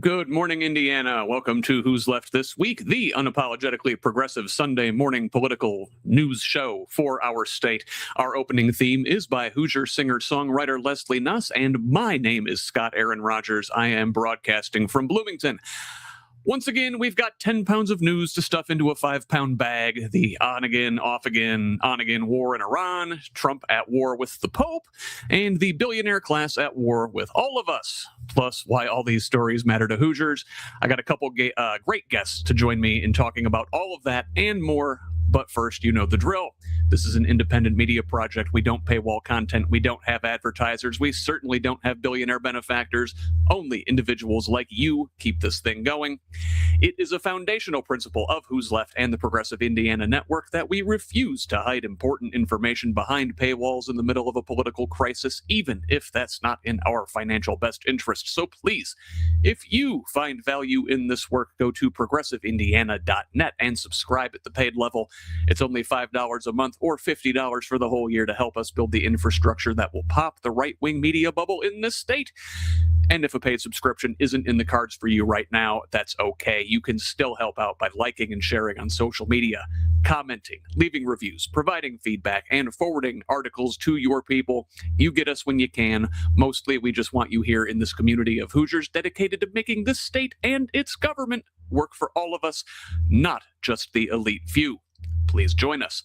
Good morning, Indiana. Welcome to Who's Left This Week, the unapologetically progressive Sunday morning political news show for our state. Our opening theme is by Hoosier singer-songwriter Leslie Nuss, and my name is Scott Aaron Rogers. I am broadcasting from Bloomington. Once again, we've got 10 pounds of news to stuff into a 5-pound bag. The on-again, off-again, on-again war in Iran, Trump at war with the Pope, and the billionaire class at war with all of us. Plus, why all these stories matter to Hoosiers. I got a couple great guests to join me in talking about all of that and more. But first, you know the drill. This is an independent media project. We don't paywall content. We don't have advertisers. We certainly don't have billionaire benefactors. Only individuals like you keep this thing going. It is a foundational principle of Who's Left and the Progressive Indiana Network that we refuse to hide important information behind paywalls in the middle of a political crisis, even if that's not in our financial best interest. So please, if you find value in this work, go to progressiveindiana.net and subscribe at the paid level. It's only $5 a month or $50 for the whole year to help us build the infrastructure that will pop the right-wing media bubble in this state. And if a paid subscription isn't in the cards for you right now, that's okay. You can still help out by liking and sharing on social media, commenting, leaving reviews, providing feedback, and forwarding articles to your people. You get us when you can. Mostly, we just want you here in this community of Hoosiers dedicated to making this state and its government work for all of us, not just the elite few. Please join us.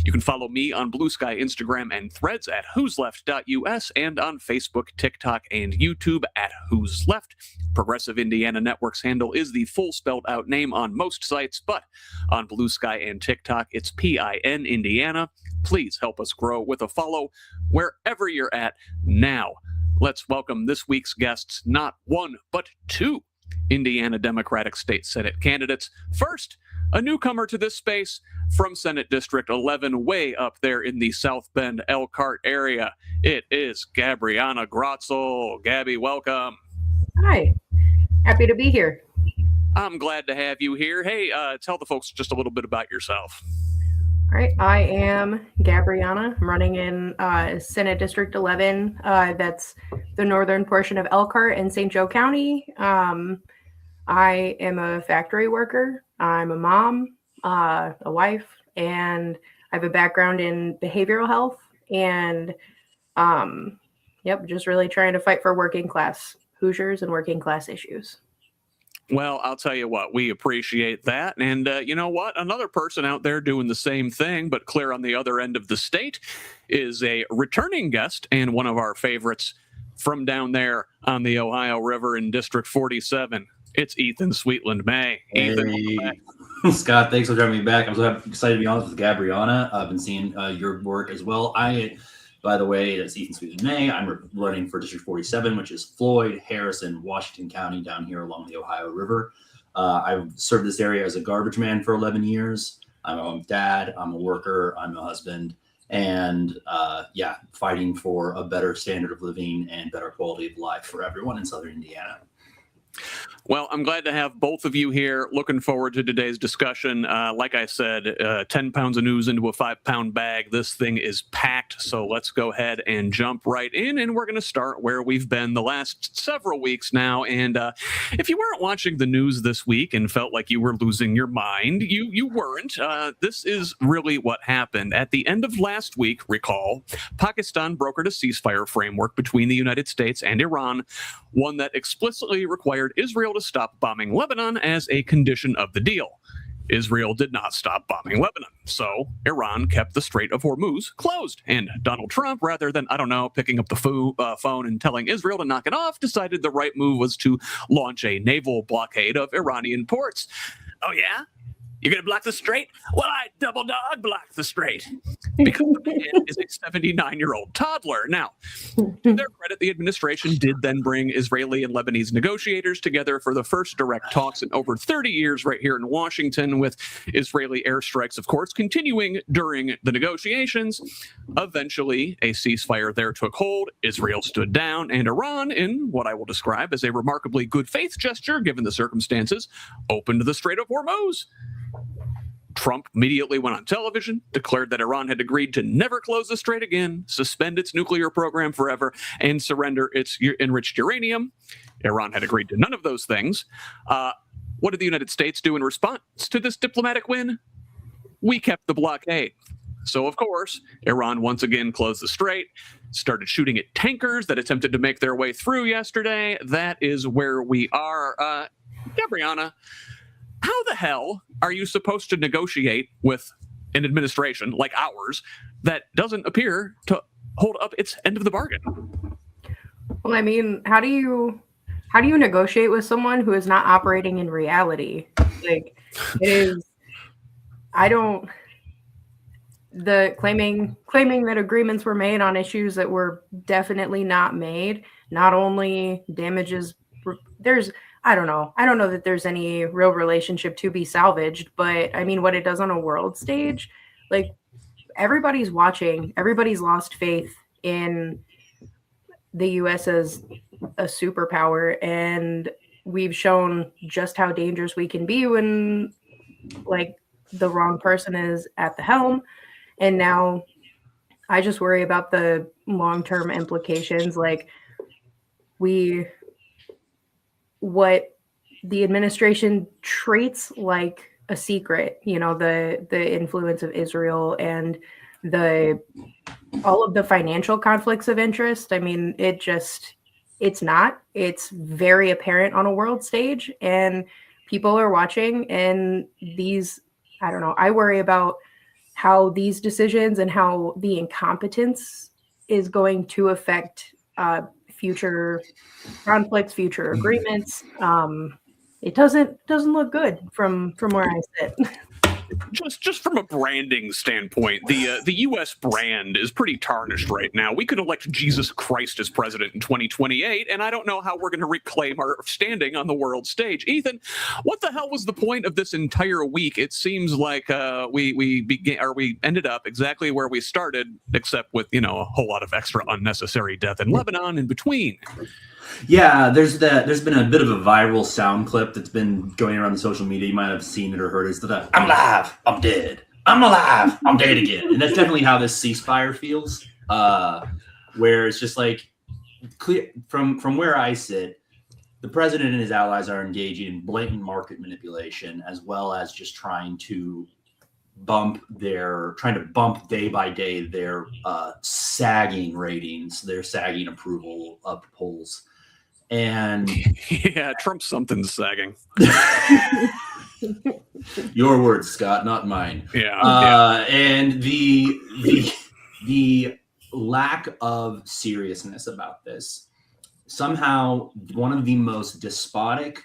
You can follow me on Blue Sky, Instagram, and Threads at whosleft.us and on Facebook, TikTok, and YouTube at Who's Left. Progressive Indiana Network's handle is the full spelled out name on most sites, but on Blue Sky and TikTok, it's PIN Indiana. Please help us grow with a follow wherever you're at now. Let's welcome this week's guests, not one, but two Indiana Democratic State Senate candidates. First, a newcomer to this space from Senate District 11, way up there in the South Bend Elkhart area. It is Gabrianna Gratzol. Gabby, welcome. Hi, happy to be here. I'm glad to have you here. Hey, tell the folks just a little bit about yourself. All right, I am Gabrianna. I'm running in Senate District 11. That's the northern portion of Elkhart and St. Joe County. I am a factory worker. I'm a mom, a wife, and I have a background in behavioral health and, just really trying to fight for working class Hoosiers and working class issues. Well, I'll tell you what, we appreciate that. And you know what? Another person out there doing the same thing, but clear on the other end of the state, is a returning guest and one of our favorites from down there on the Ohio River in District 47. It's Ethan Sweetland-May. Hey. Ethan, Scott, thanks for having me back. I'm so excited to be honest with Gabrianna. I've been seeing your work as well. By the way, that's Ethan Sweetland-May. I'm running for District 47, which is Floyd, Harrison, Washington County down here along the Ohio River. I've served this area as a garbage man for 11 years. I'm a dad. I'm a worker. I'm a husband. And fighting for a better standard of living and better quality of life for everyone in Southern Indiana. Well, I'm glad to have both of you here. Looking forward to today's discussion. Like I said, 10 pounds of news into a 5-pound bag. This thing is packed, so let's go ahead and jump right in. And we're going to start where we've been the last several weeks now. And if you weren't watching the news this week and felt like you were losing your mind, you weren't. This is really what happened. At the end of last week, recall, Pakistan brokered a ceasefire framework between the United States and Iran, one that explicitly required Israel to stop bombing Lebanon as a condition of the deal. Israel did not stop bombing Lebanon, so Iran kept the Strait of Hormuz closed. And Donald Trump, rather than, picking up the phone and telling Israel to knock it off, decided the right move was to launch a naval blockade of Iranian ports. Oh, yeah? You're going to block the strait? Well, I double dog block the strait. Because the man is a 79-year-old toddler. Now, to their credit, the administration did then bring Israeli and Lebanese negotiators together for the first direct talks in over 30 years right here in Washington, with Israeli airstrikes, of course, continuing during the negotiations. Eventually, a ceasefire there took hold. Israel stood down, and Iran, in what I will describe as a remarkably good faith gesture given the circumstances, opened the Strait of Hormuz. Trump immediately went on television, declared that Iran had agreed to never close the strait again, suspend its nuclear program forever, and surrender its enriched uranium. Iran had agreed to none of those things. What did the United States do in response to this diplomatic win? We kept the blockade. So, of course, Iran once again closed the strait, started shooting at tankers that attempted to make their way through yesterday. That is where we are. Gabrianna, how the hell are you supposed to negotiate with an administration like ours that doesn't appear to hold up its end of the bargain? Well, I mean, how do you negotiate with someone who is not operating in reality? Like, it is. Claiming that agreements were made on issues that were definitely not made, not only damages. I don't know that there's any real relationship to be salvaged, but I mean, what it does on a world stage, like, everybody's watching, everybody's lost faith in the U.S. as a superpower, and we've shown just how dangerous we can be when, like, the wrong person is at the helm. And now I just worry about the long-term implications, like what the administration treats like a secret, the influence of Israel and all of the financial conflicts of interest. I mean, it's very apparent on a world stage, and people are watching, and I worry about how these decisions and how the incompetence is going to affect future conflicts, future agreements. It doesn't look good from where I sit. Just from a branding standpoint, the U.S. brand is pretty tarnished right now. We could elect Jesus Christ as president in 2028, and I don't know how we're going to reclaim our standing on the world stage. Ethan, what the hell was the point of this entire week? It seems like we ended up exactly where we started, except with a whole lot of extra unnecessary death in Lebanon in between. Yeah, there's been a bit of a viral sound clip that's been going around the social media. You might have seen it or heard it. It's the "I'm alive, I'm dead. I'm alive, I'm dead again." And that's definitely how this ceasefire feels. Where it's just like, clear from where I sit, the president and his allies are engaging in blatant market manipulation, as well as just trying to bump day by day their sagging ratings, their sagging approval of polls. And yeah, Trump's something's sagging. Your words, Scott, not mine. Yeah. And the lack of seriousness about this, somehow one of the most despotic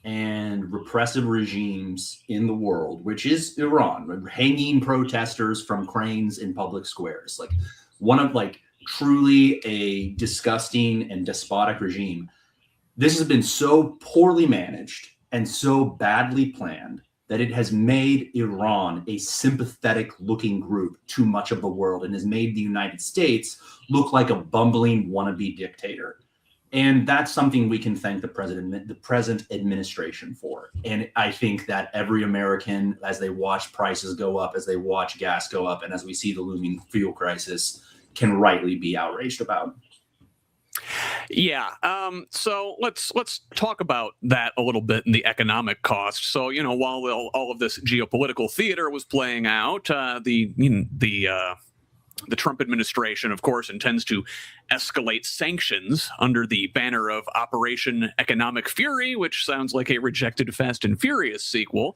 and repressive regimes in the world, which is Iran, hanging protesters from cranes in public squares, like one of truly a disgusting and despotic regime. This has been so poorly managed and so badly planned that it has made Iran a sympathetic looking group to much of the world, and has made the United States look like a bumbling wannabe dictator. And that's something we can thank the present administration for. And I think that every American, as they watch prices go up, as they watch gas go up, and as we see the looming fuel crisis, can rightly be outraged about. Yeah. So let's talk about that a little bit, in the economic cost. So, while all of this geopolitical theater was playing out, the Trump administration, of course, intends to escalate sanctions under the banner of Operation Economic Fury, which sounds like a rejected Fast and Furious sequel,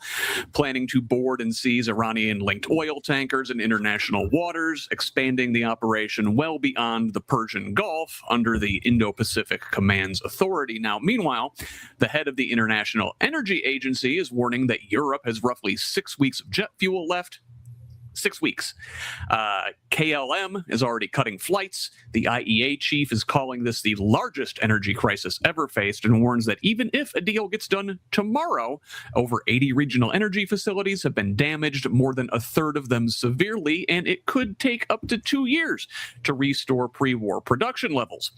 planning to board and seize Iranian-linked oil tankers in international waters, expanding the operation well beyond the Persian Gulf under the Indo-Pacific Command's authority. Now, meanwhile, the head of the International Energy Agency is warning that Europe has roughly 6 weeks of jet fuel left. 6 weeks. KLM is already cutting flights. The IEA chief is calling this the largest energy crisis ever faced and warns that even if a deal gets done tomorrow, over 80 regional energy facilities have been damaged, more than a third of them severely, and it could take up to 2 years to restore pre-war production levels.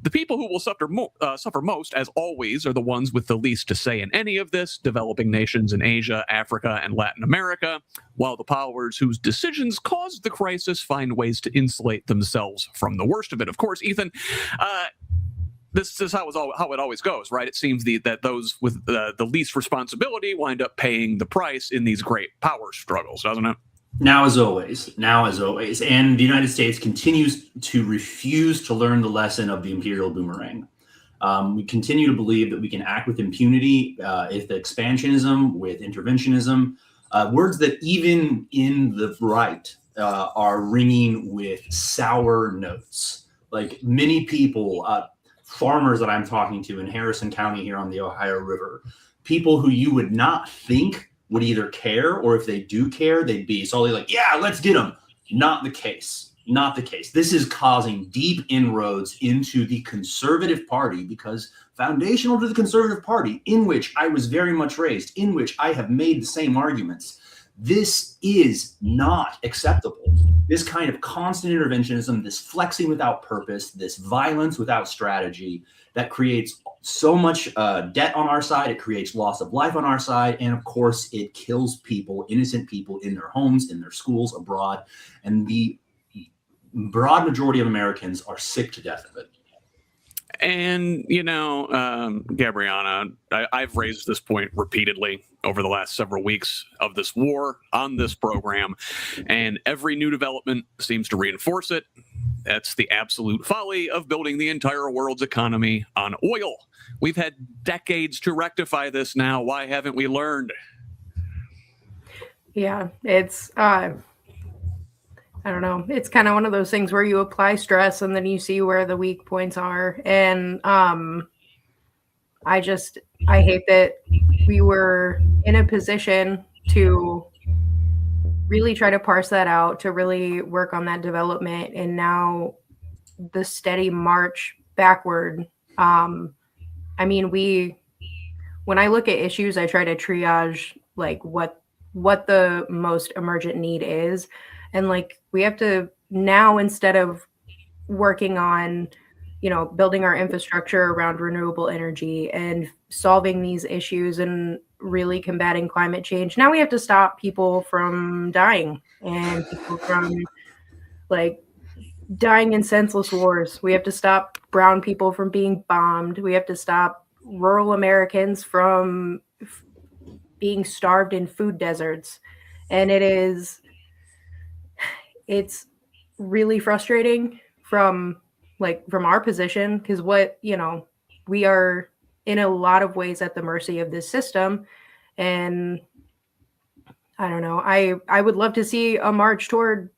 The people who will suffer most, as always, are the ones with the least to say in any of this, developing nations in Asia, Africa, and Latin America, while the powers whose decisions caused the crisis find ways to insulate themselves from the worst of it. Of course, Ethan, this is how it always goes, right? It seems that those with the least responsibility wind up paying the price in these great power struggles, doesn't it? Now as always. And the United States continues to refuse to learn the lesson of the imperial boomerang. We continue to believe that we can act with impunity, with expansionism, with interventionism, words that even in the right are ringing with sour notes. Like many people, farmers that I'm talking to in Harrison County here on the Ohio River, people who you would not think would either care, or if they do care, they'd be solely like, yeah, let's get them. Not the case. Not the case. This is causing deep inroads into the Conservative Party, because foundational to the Conservative Party, in which I was very much raised, in which I have made the same arguments, this is not acceptable. This kind of constant interventionism, this flexing without purpose, this violence without strategy, that creates so much debt on our side. It creates loss of life on our side. And of course, it kills people, innocent people in their homes, in their schools, abroad. And the broad majority of Americans are sick to death of it. And, Gabrianna, I've raised this point repeatedly over the last several weeks of this war on this program, and every new development seems to reinforce it. That's the absolute folly of building the entire world's economy on oil. We've had decades to rectify this now. Why haven't we learned? Yeah, it's, I don't know. It's kind of one of those things where you apply stress and then you see where the weak points are. And I hate that we were in a position to really try to parse that out, to really work on that development. And now the steady march backward. When I look at issues, I try to triage like what the most emergent need is. And we have to now, instead of working on, building our infrastructure around renewable energy and solving these issues and really combating climate change, now we have to stop people from dying and people from dying in senseless wars. We have to stop brown people from being bombed. We have to stop rural Americans from being starved in food deserts. And it's really frustrating from our position, because we are in a lot of ways at the mercy of this system. And I don't know, I would love to see a march toward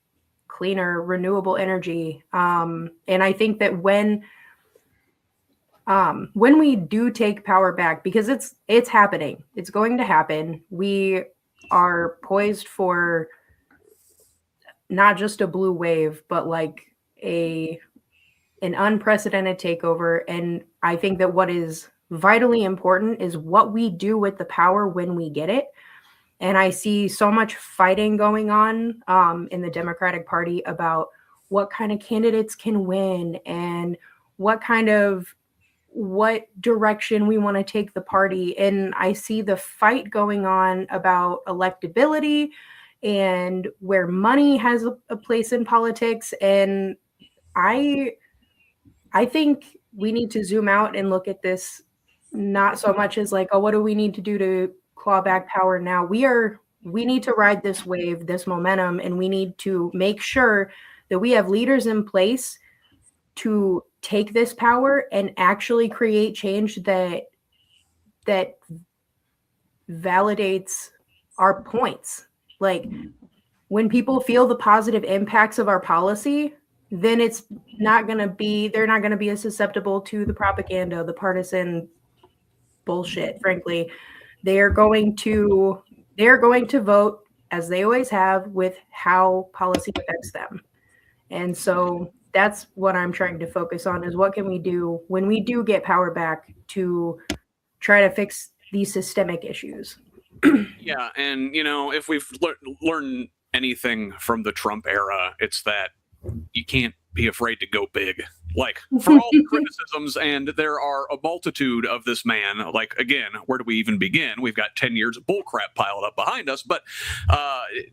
cleaner, renewable energy. And I think that when we do take power back, because it's happening, it's going to happen, we are poised for not just a blue wave, but an unprecedented takeover. And I think that what is vitally important is what we do with the power when we get it. And I see so much fighting going on in the Democratic Party about what kind of candidates can win and what direction we want to take the party. And I see the fight going on about electability and where money has a place in politics. And I think we need to zoom out and look at this not so much as what do we need to do to claw back power now? We need to ride this wave, this momentum, and we need to make sure that we have leaders in place to take this power and actually create change that validates our points. When people feel the positive impacts of our policy, then they're not going to be as susceptible to the propaganda, the partisan bullshit. Frankly, they are going to vote as they always have, with how policy affects them. And so that's what I'm trying to focus on, is what can we do when we do get power back to try to fix these systemic issues. Yeah, and if we've learned anything from the Trump era, it's that you can't be afraid to go big. Like, for all the criticisms, and there are a multitude of this man, like, again, where do we even begin? We've got 10 years of bullcrap piled up behind us, but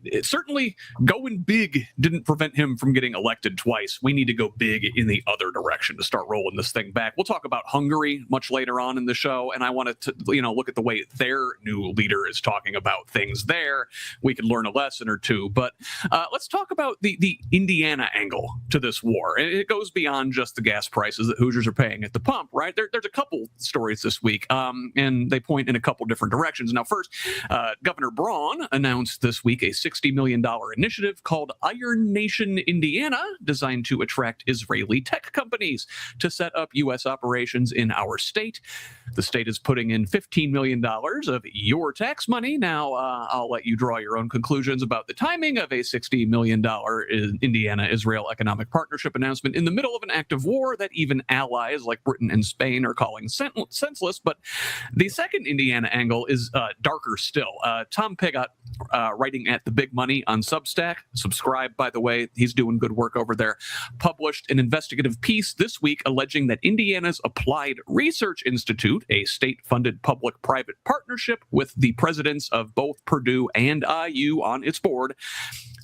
it certainly going big didn't prevent him from getting elected twice. We need to go big in the other direction to start rolling this thing back. We'll talk about Hungary much later on in the show, and I wanted to, look at the way their new leader is talking about things there. We can learn a lesson or two, but let's talk about the Indiana angle to this war. It goes beyond just the gas prices that Hoosiers are paying at the pump, right? There's a couple stories this week, and they point in a couple different directions. Now, first, Governor Braun announced this week a $60 million initiative called Iron Nation Indiana, designed to attract Israeli tech companies to set up U.S. operations in our state. The state is putting in $15 million of your tax money. Now, I'll let you draw your own conclusions about the timing of a $60 million Indiana-Israel economic partnership announcement in the middle of an active war that even allies like Britain and Spain are calling senseless. But the second Indiana angle is darker still. Tom Pigott, writing at The Big Money on Substack, subscribe, by the way, he's doing good work over there, published an investigative piece this week alleging that Indiana's Applied Research Institute, a state-funded public-private partnership with the presidents of both Purdue and IU on its board,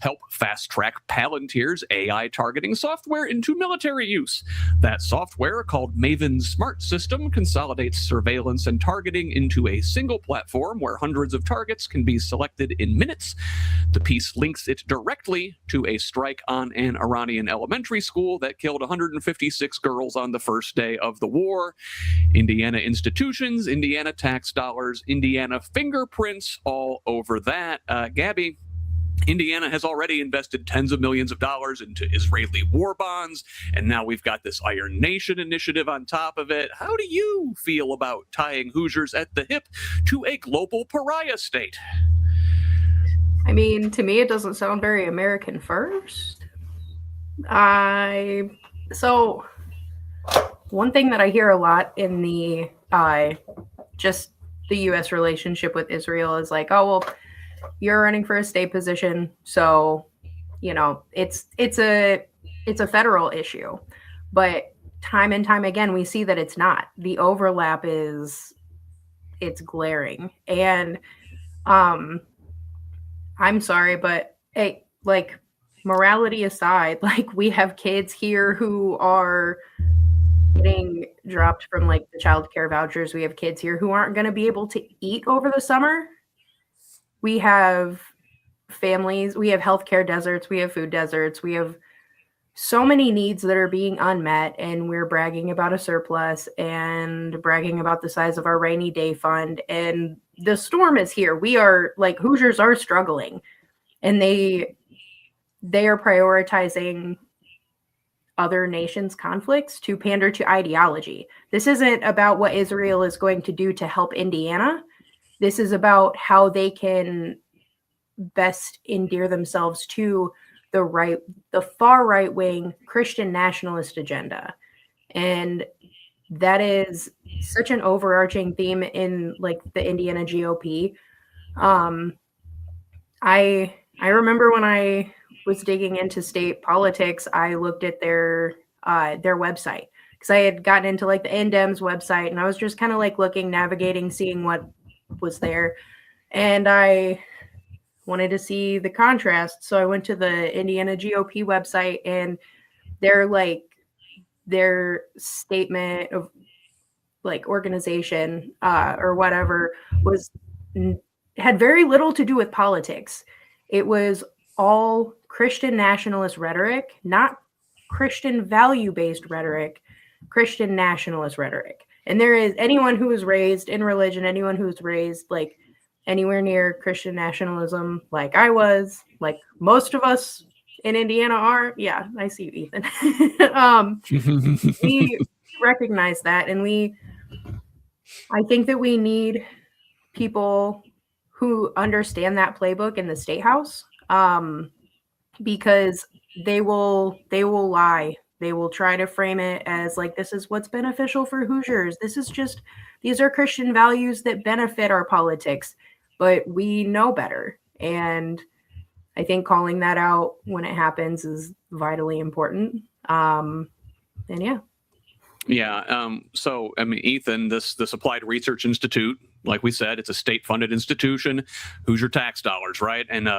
help fast-track Palantir's AI targeting software into military use. That software, called Maven's Smart System, consolidates surveillance and targeting into a single platform where hundreds of targets can be selected in minutes. The piece links it directly to a strike on an Iranian elementary school that killed 156 girls on the first day of the war. Indiana institutions, Indiana tax dollars, Indiana fingerprints all over that. Gabby, Indiana has already invested tens of millions of dollars into Israeli war bonds, and now we've got this Iron Nation initiative on top of it. How do you feel about tying Hoosiers at the hip to a global pariah state? I mean, to me, it doesn't sound very American first. So one thing that I hear a lot in the just the U.S. relationship with Israel is like, oh, well, you're running for a state position, so it's a federal issue. But time and time again, we see that it's not. The overlap it's glaring. And I'm sorry, but hey, like, morality aside, like, we have kids here who are getting dropped from like the child care vouchers. We have kids here who aren't going to be able to eat over the summer. We have families, we have healthcare deserts, we have food deserts, we have so many needs that are being unmet, and we're bragging about a surplus and bragging about the size of our rainy day fund. And the storm is here. We are, like, Hoosiers are struggling, and they are prioritizing other nations' conflicts to pander to ideology. This isn't about what Israel is going to do to help Indiana. This is about how they can best endear themselves to the far right wing Christian nationalist agenda. And that is such an overarching theme in like the Indiana GOP. I remember when I was digging into state politics, I looked at their website, because I had gotten into like the NDEM's website, and I was just kind of like looking, navigating, seeing what was there, and I wanted to see the contrast. So I went to the Indiana GOP website, and their statement of like organization or whatever had very little to do with politics. It was all Christian nationalist rhetoric, not Christian value-based rhetoric, Christian nationalist rhetoric. And there is anyone who was raised in religion, anyone who's raised like anywhere near Christian nationalism, like I was, like most of us in Indiana are. Yeah, I see you, Ethan. We recognize that, and I think that we need people who understand that playbook in the state house, because they will lie. They will try to frame it as like, this is what's beneficial for Hoosiers. These are Christian values that benefit our politics, but we know better. And I think calling that out when it happens is vitally important. And yeah. Yeah. So, I mean, Ethan, this Applied Research Institute, like we said, it's a state-funded institution, Hoosier tax dollars, right? And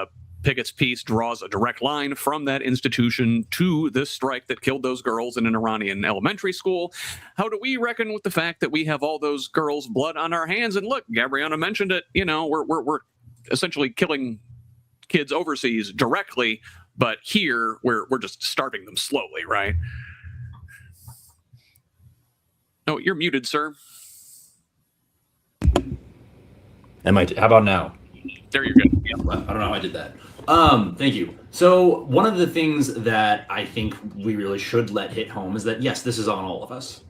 Pickett's piece draws a direct line from that institution to this strike that killed those girls in an Iranian elementary school. How do we reckon with the fact that we have all those girls' blood on our hands? And look, Gabrianna mentioned it. You know, we're essentially killing kids overseas directly, but here we're just starving them slowly, right? Oh, you're muted, sir. How about now? There you're good. Yeah, I don't know how I did that. Thank you. So one of the things that I think we really should let hit home is that, yes, this is on all of us.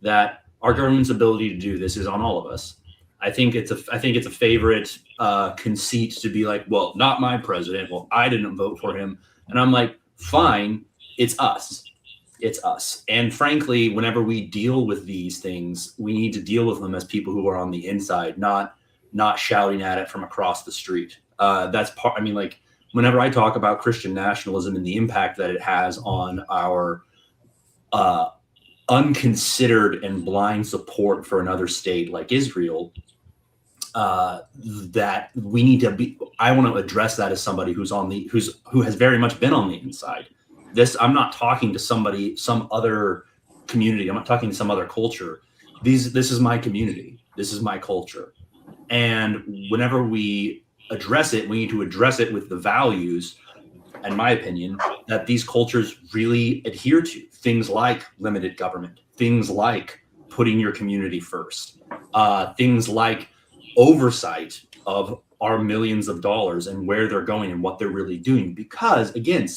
That our government's ability to do this is on all of us. I think it's a favorite conceit to be like, well, not my president. Well, I didn't vote for him. And I'm like, fine, it's us. It's us. And frankly, whenever we deal with these things, we need to deal with them as people who are on the inside, not shouting at it from across the street. That's part. I mean, like, whenever I talk about Christian nationalism and the impact that it has on our unconsidered and blind support for another state like Israel, that we need to be. I want to address that as somebody who has very much been on the inside. I'm not talking to some other community. I'm not talking to some other culture. This is my community. This is my culture. And whenever we address it, we need to address it with the values, in my opinion, that these cultures really adhere to. Things like limited government, things like putting your community first, things like oversight of our millions of dollars and where they're going and what they're really doing. Because, again,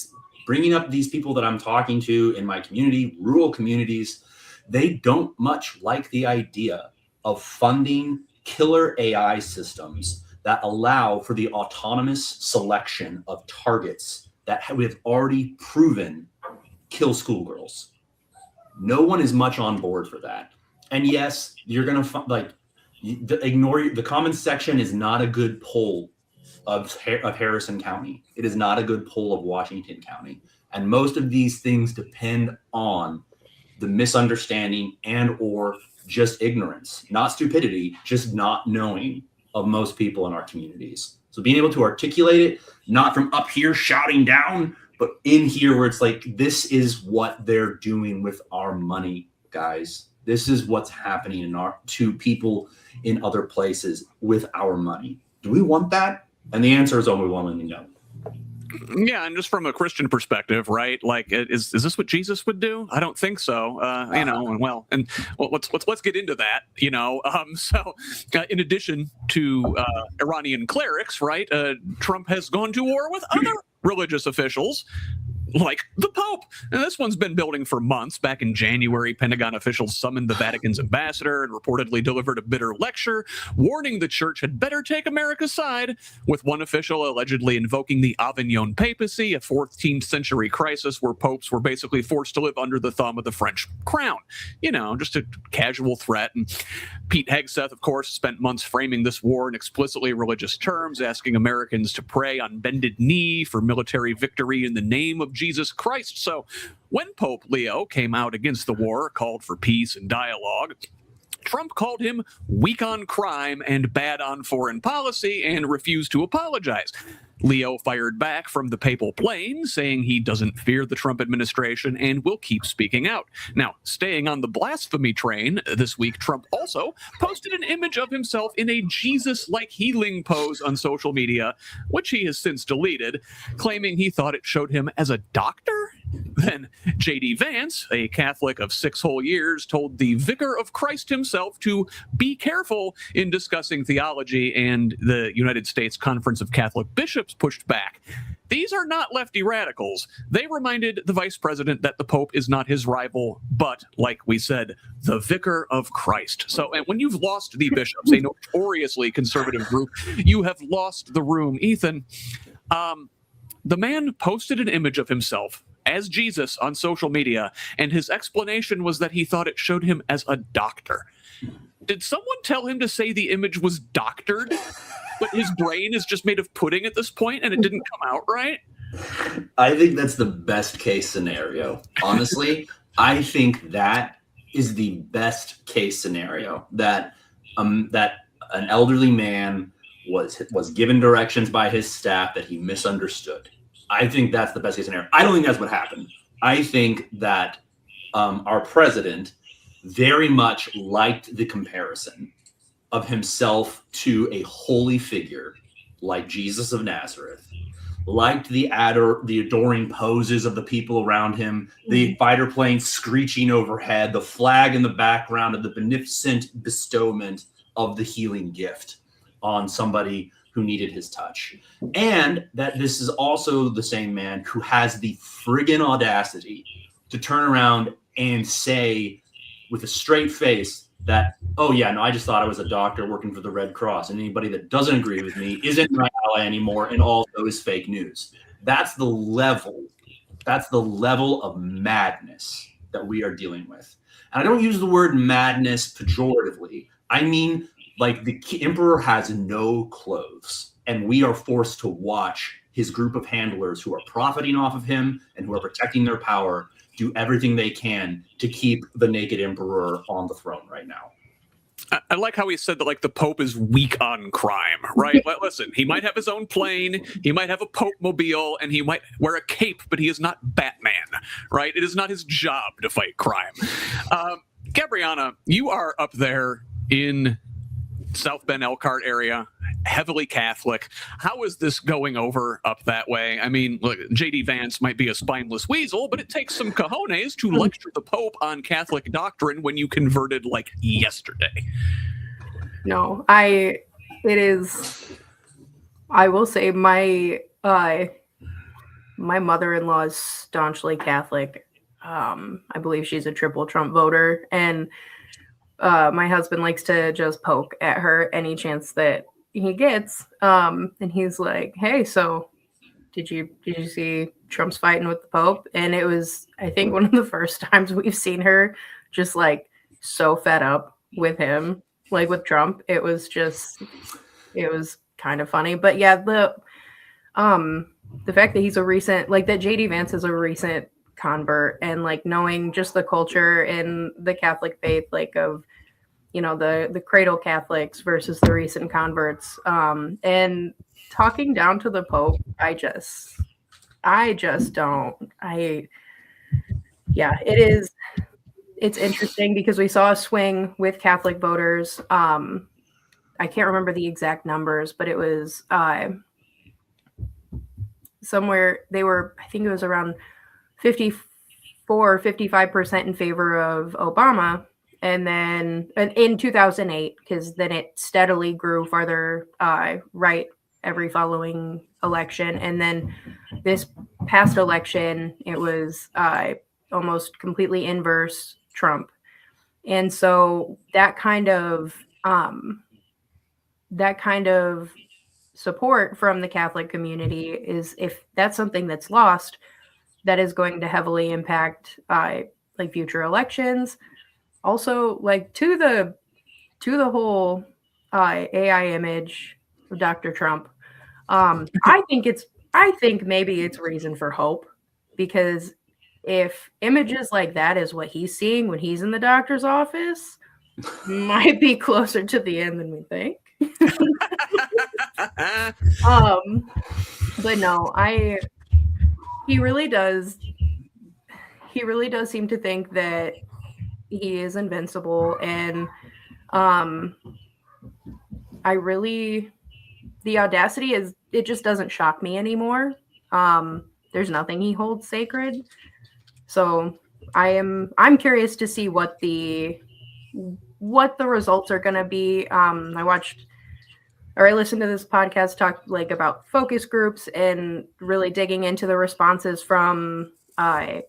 bringing up these people that I'm talking to in my community, rural communities, they don't much like the idea of funding killer AI systems that allow for the autonomous selection of targets that we have already proven kill schoolgirls. No one is much on board for that. And yes, you're going to ignore the comments section is not a good poll of Harrison County. It is not a good poll of Washington County. And most of these things depend on the misunderstanding and or just ignorance, not stupidity, just not knowing of most people in our communities. So being able to articulate it, not from up here shouting down, but in here where it's like, this is what they're doing with our money, guys. This is what's happening to people in other places with our money. Do we want that? And the answer is overwhelmingly no. Yeah, and just from a Christian perspective, right? Like, is this what Jesus would do? I don't think so. Let's get into that. In addition to Iranian clerics, right? Trump has gone to war with other religious officials, like the Pope. And this one's been building for months. Back in January, Pentagon officials summoned the Vatican's ambassador and reportedly delivered a bitter lecture, warning the church had better take America's side, with one official allegedly invoking the Avignon papacy, a 14th century crisis where popes were basically forced to live under the thumb of the French crown. Just a casual threat. And Pete Hegseth, of course, spent months framing this war in explicitly religious terms, asking Americans to pray on bended knee for military victory in the name of Jesus Christ. So when Pope Leo came out against the war, called for peace and dialogue, Trump called him weak on crime and bad on foreign policy and refused to apologize. Leo fired back from the papal plane, saying he doesn't fear the Trump administration and will keep speaking out. Now, staying on the blasphemy train, this week Trump also posted an image of himself in a Jesus-like healing pose on social media, which he has since deleted, claiming he thought it showed him as a doctor. Then J.D. Vance, a Catholic of 6 whole years, told the Vicar of Christ himself to be careful in discussing theology, and the United States Conference of Catholic Bishops pushed back. These are not lefty radicals. They reminded the vice president that the Pope is not his rival, but, like we said, the vicar of Christ. So, and when you've lost the bishops, a notoriously conservative group, you have lost the room. Ethan, the man posted an image of himself as Jesus on social media, and his explanation was that he thought it showed him as a doctor. Did someone tell him to say the image was doctored? But his brain is just made of pudding at this point, and it didn't come out right? I think that's the best case scenario. Honestly, I think that is the best case scenario, that that an elderly man was given directions by his staff that he misunderstood. I think that's the best case scenario. I don't think that's what happened. I think that our president very much liked the comparison of himself to a holy figure like Jesus of Nazareth, liked the adoring poses of the people around him, the fighter plane screeching overhead, the flag in the background of the beneficent bestowment of the healing gift on somebody who needed his touch. And that this is also the same man who has the friggin' audacity to turn around and say with a straight face that, oh yeah, no, I just thought I was a doctor working for the Red Cross, and anybody that doesn't agree with me isn't my ally anymore, and also is fake news. That's the level of madness that we are dealing with. And I don't use the word madness pejoratively. I mean, like, the emperor has no clothes, and we are forced to watch his group of handlers who are profiting off of him and who are protecting their power do everything they can to keep the naked emperor on the throne right now. I like how he said that, like, the Pope is weak on crime, right? Listen, he might have his own plane, he might have a Pope-mobile, and he might wear a cape, but he is not Batman, right? It is not his job to fight crime. Gabrianna, you are up there in South Bend Elkhart area, heavily Catholic. How is this going over up that way? I mean, look, J.D. Vance might be a spineless weasel, but it takes some cojones to lecture the Pope on Catholic doctrine when you converted like yesterday. No, I will say my mother-in-law is staunchly Catholic. I believe she's a triple Trump voter, and my husband likes to just poke at her any chance that he gets. And he's like, hey, so did you see Trump's fighting with the Pope? And it was, I think, one of the first times we've seen her just like so fed up with him, like with Trump. It was kind of funny. But yeah, the fact that he's a recent, like, that JD Vance is a recent convert, and like knowing just the culture and the Catholic faith, like of, you know, the cradle Catholics versus the recent converts, and talking down to the Pope, it's interesting because we saw a swing with Catholic voters. I can't remember the exact numbers, but it was somewhere I think it was around 54 or 55% in favor of Obama. And then in 2008, because then it steadily grew farther right every following election. And then this past election, it was almost completely inverse Trump. And so that kind of support from the Catholic community is, if that's something that's lost, that is going to heavily impact like future elections. Also, like to the whole AI image of Dr. Trump, I think maybe it's reason for hope, because if images like that is what he's seeing when he's in the doctor's office, might be closer to the end than we think. But no, he really does seem to think that he is invincible, and the audacity it just doesn't shock me anymore. There's nothing he holds sacred. So I'm curious to see what the results are going to be. I watched or I listened to this podcast talk like about focus groups and really digging into the responses from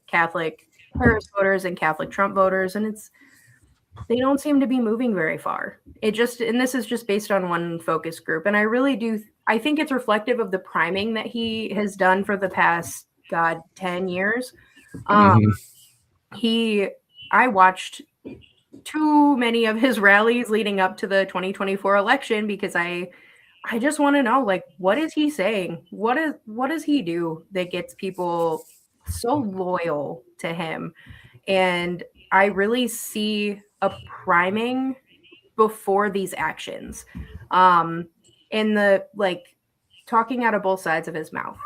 Catholic Harris voters and Catholic Trump voters, and they don't seem to be moving very far. And this is just based on one focus group, and I think it's reflective of the priming that he has done for the past 10 years. I watched too many of his rallies leading up to the 2024 election because I just want to know, like, what is he saying? What does he do that gets people so loyal to him? And I really see a priming before these actions. In the talking out of both sides of his mouth.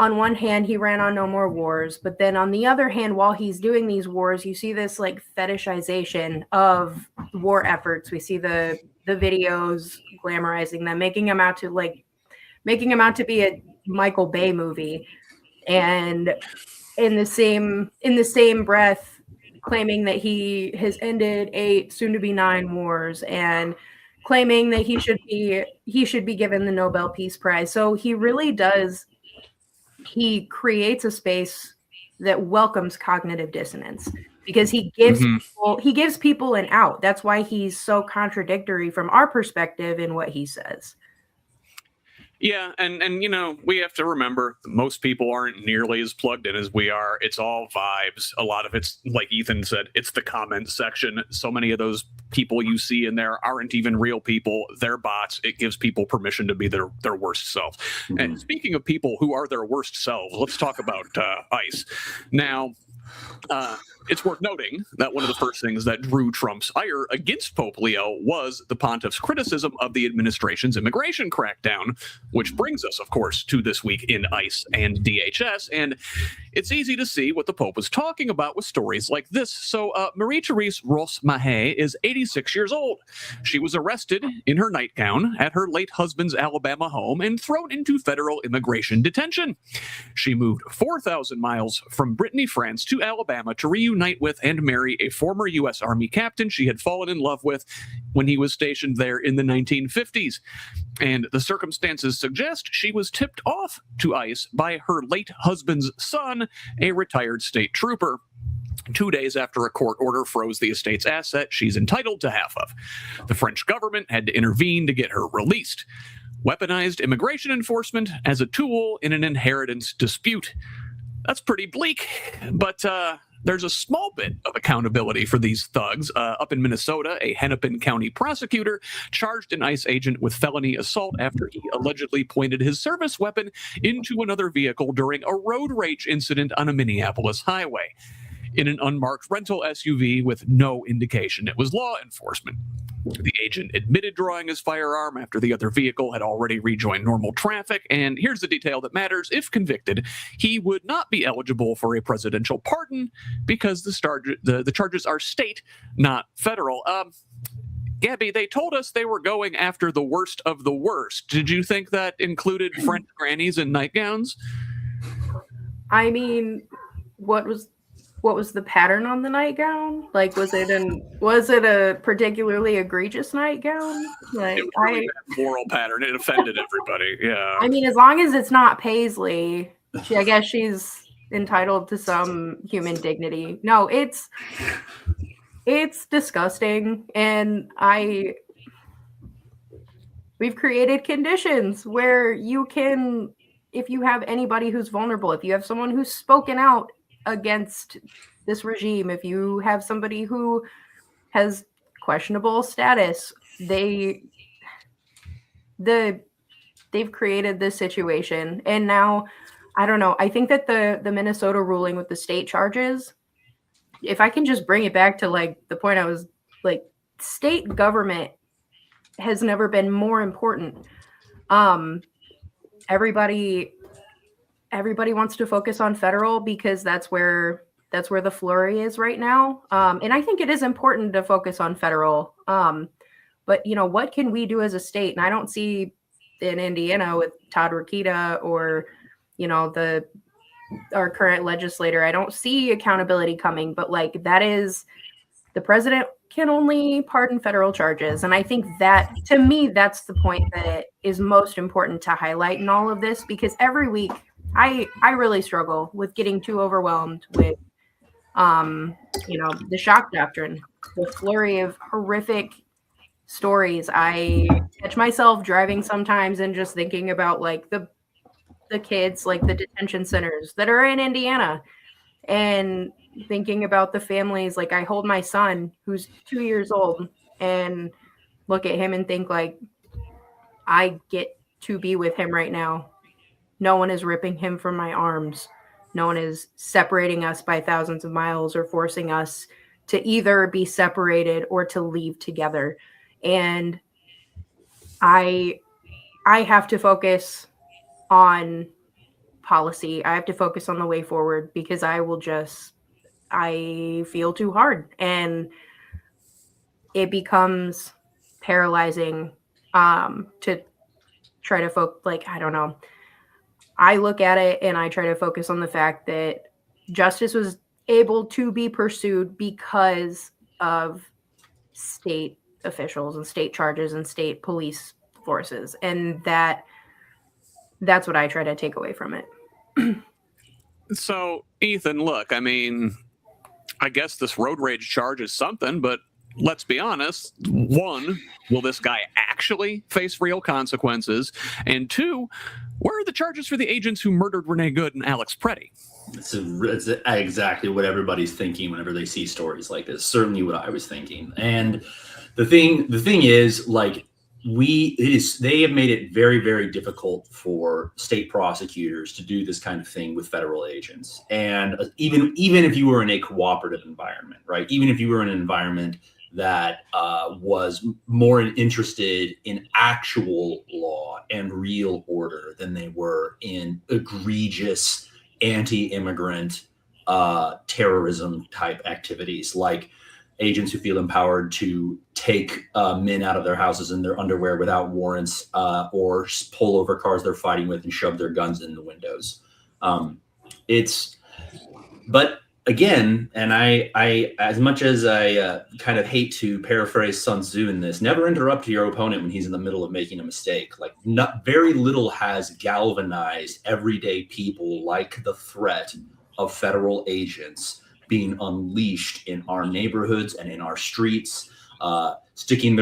On one hand, he ran on no more wars, but then on the other hand, while he's doing these wars, you see this like fetishization of war efforts. We see the videos glamorizing them, making him out to be a Michael Bay movie, and in the same breath, claiming that he has ended 8, soon to be 9 wars, and claiming that he should be given the Nobel Peace Prize. So he really does. He creates a space that welcomes cognitive dissonance because he gives people an out. That's why he's so contradictory from our perspective in what he says. Yeah, and we have to remember most people aren't nearly as plugged in as we are. It's all vibes. A lot of it's, like Ethan said, it's the comment section. So many of those people you see in there aren't even real people. They're bots. It gives people permission to be their worst selves. Mm-hmm. And speaking of people who are their worst selves, let's talk about ICE. Now, it's worth noting that one of the first things that drew Trump's ire against Pope Leo was the pontiff's criticism of the administration's immigration crackdown, which brings us, of course, to this week in ICE and DHS. And it's easy to see what the Pope was talking about with stories like this. So Marie-Therese Ross-Mahey is 86 years old. She was arrested in her nightgown at her late husband's Alabama home and thrown into federal immigration detention. She moved 4,000 miles from Brittany, France to Alabama to reunite with and marry a former U.S. Army captain she had fallen in love with when he was stationed there in the 1950s. And the circumstances suggest she was tipped off to ICE by her late husband's son, a retired state trooper, 2 days after a court order froze the estate's asset she's entitled to half of. The French government had to intervene to get her released. Weaponized immigration enforcement as a tool in an inheritance dispute. That's pretty bleak, but there's a small bit of accountability for these thugs. Up in Minnesota, a Hennepin County prosecutor charged an ICE agent with felony assault after he allegedly pointed his service weapon into another vehicle during a road rage incident on a Minneapolis highway. In an unmarked rental SUV with no indication it was law enforcement. The agent admitted drawing his firearm after the other vehicle had already rejoined normal traffic, and here's the detail that matters. If convicted, he would not be eligible for a presidential pardon because the charges are state, not federal. Gabby, they told us they were going after the worst of the worst. Did you think that included French grannies and nightgowns? I mean, what was the pattern on the nightgown? Like, was it a particularly egregious nightgown? Like, it was really bad moral pattern. It offended everybody. Yeah. I mean, as long as it's not paisley, I guess she's entitled to some human dignity. No, it's disgusting, and we've created conditions where you can, if you have anybody who's vulnerable, if you have someone who's spoken out against this regime, if you have somebody who has questionable status, they've created this situation. And now, I don't know, I think that the Minnesota ruling with the state charges, if I can just bring it back to like the point I was like, state government has never been more important. Everybody wants to focus on federal because that's where the flurry is right now. And I think it is important to focus on federal. But what can we do as a state? And I don't see in Indiana with Todd Rokita or, our current legislator, I don't see accountability coming, but like that is the president can only pardon federal charges. And I think that, to me, that's the point that is most important to highlight in all of this, because every week I really struggle with getting too overwhelmed with, the shock doctrine, the flurry of horrific stories. I catch myself driving sometimes and just thinking about like the kids, like the detention centers that are in Indiana, and thinking about the families. Like, I hold my son who's 2 years old and look at him and think, like, I get to be with him right now. No one is ripping him from my arms. No one is separating us by thousands of miles or forcing us to either be separated or to leave together. And I have to focus on policy. I have to focus on the way forward, because I feel too hard, and it becomes paralyzing to try to I don't know. I look at it and I try to focus on the fact that justice was able to be pursued because of state officials and state charges and state police forces. And that's what I try to take away from it. So, Ethan, look, I mean, I guess this road rage charge is something, but let's be honest. One, will this guy actually face real consequences? And two, where are the charges for the agents who murdered Renee Good and Alex Preddy? It's exactly what everybody's thinking whenever they see stories like this. Certainly what I was thinking. And the thing is, like, they have made it very, very difficult for state prosecutors to do this kind of thing with federal agents. And even if you were in a cooperative environment, right? Even if you were in an environment that was more interested in actual law and real order than they were in egregious anti-immigrant terrorism type activities, like agents who feel empowered to take men out of their houses in their underwear without warrants, or pull over cars they're fighting with and shove their guns in the windows. But again, and I as much as I kind of hate to paraphrase Sun Tzu in this, never interrupt your opponent when he's in the middle of making a mistake. Like, very little has galvanized everyday people like the threat of federal agents being unleashed in our neighborhoods and in our streets, pointing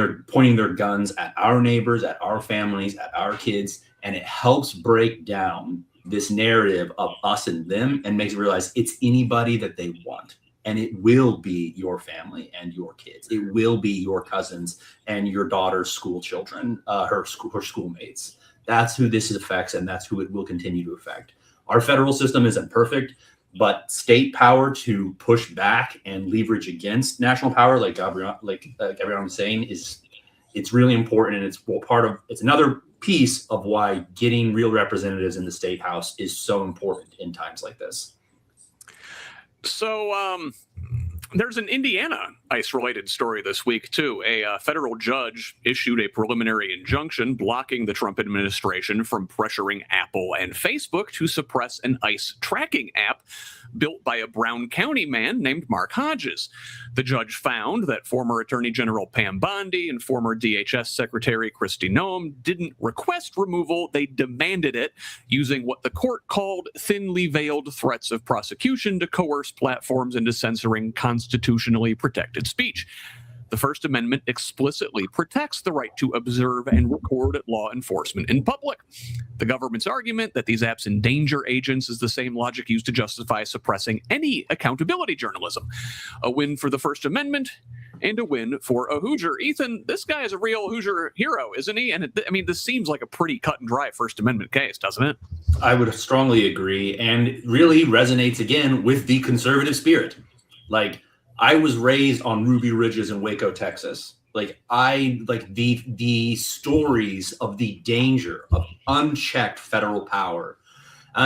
their guns at our neighbors, at our families, at our kids. And it helps break down this narrative of us and them, and makes it realize it's anybody that they want. And it will be your family and your kids. It will be your cousins and your daughter's school children, her schoolmates. That's who this affects, and that's who it will continue to affect. Our federal system isn't perfect, but state power to push back and leverage against national power, like Gabrianna was saying, it's really important, and it's another piece of why getting real representatives in the state house is so important in times like this. So there's an Indiana ICE-related story this week, too. A federal judge issued a preliminary injunction blocking the Trump administration from pressuring Apple and Facebook to suppress an ICE tracking app built by a Brown County man named Mark Hodges. The judge found that former Attorney General Pam Bondi and former DHS Secretary Kristi Noem didn't request removal, they demanded it, using what the court called thinly veiled threats of prosecution to coerce platforms into censoring constitutionally protected speech. The First Amendment explicitly protects the right to observe and record law enforcement in public. The government's argument that these apps endanger agents is the same logic used to justify suppressing any accountability journalism. A win for the First Amendment and a win for a Hoosier. Ethan, this guy is a real Hoosier hero, isn't he? And this seems like a pretty cut and dry First Amendment case, doesn't it? I would strongly agree, and it really resonates again with the conservative spirit. Like, I was raised on Ruby Ridges in Waco, Texas. Like, I like the stories of the danger of unchecked federal power,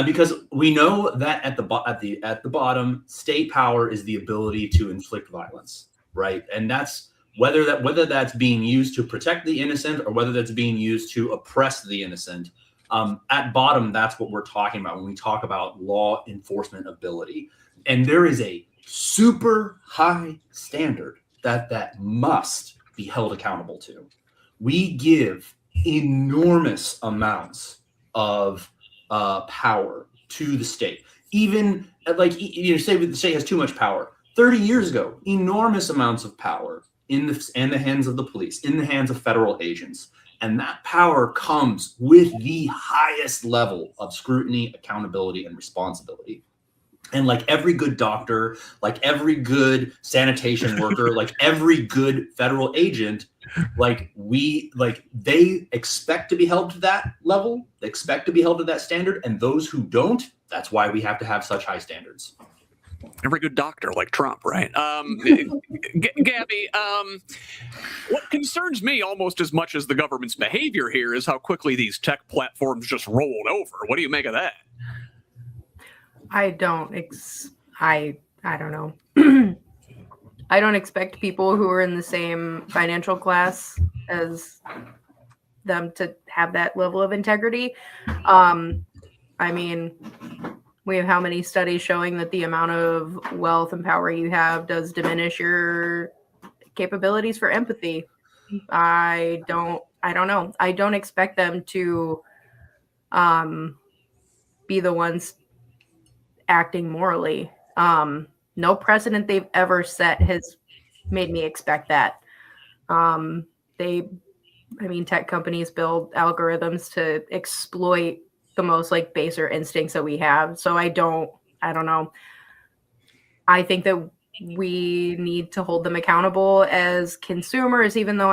because we know that at the bottom, state power is the ability to inflict violence, right? And that's whether that's being used to protect the innocent or whether that's being used to oppress the innocent. At bottom, that's what we're talking about when we talk about law enforcement ability. And there is a super high standard that must be held accountable to. We give enormous amounts of power to the state. Even say the state has too much power. 30 years ago, enormous amounts of power in the hands of the police, in the hands of federal agents. And that power comes with the highest level of scrutiny, accountability, and responsibility. And like every good doctor, like every good sanitation worker, like every good federal agent, they expect to be held to that level. They expect to be held to that standard. And those who don't, that's why we have to have such high standards. Every good doctor, like Trump, right? Gabby, what concerns me almost as much as the government's behavior here is how quickly these tech platforms just rolled over. What do you make of that? I don't know. I don't expect people who are in the same financial class as them to have that level of integrity. I mean, we have how many studies showing that the amount of wealth and power you have does diminish your capabilities for empathy. I don't know. I don't expect them to be the ones acting morally. No precedent they've ever set has made me expect that. Tech companies build algorithms to exploit the most like baser instincts that we have. So I don't know. I think that we need to hold them accountable as consumers, even though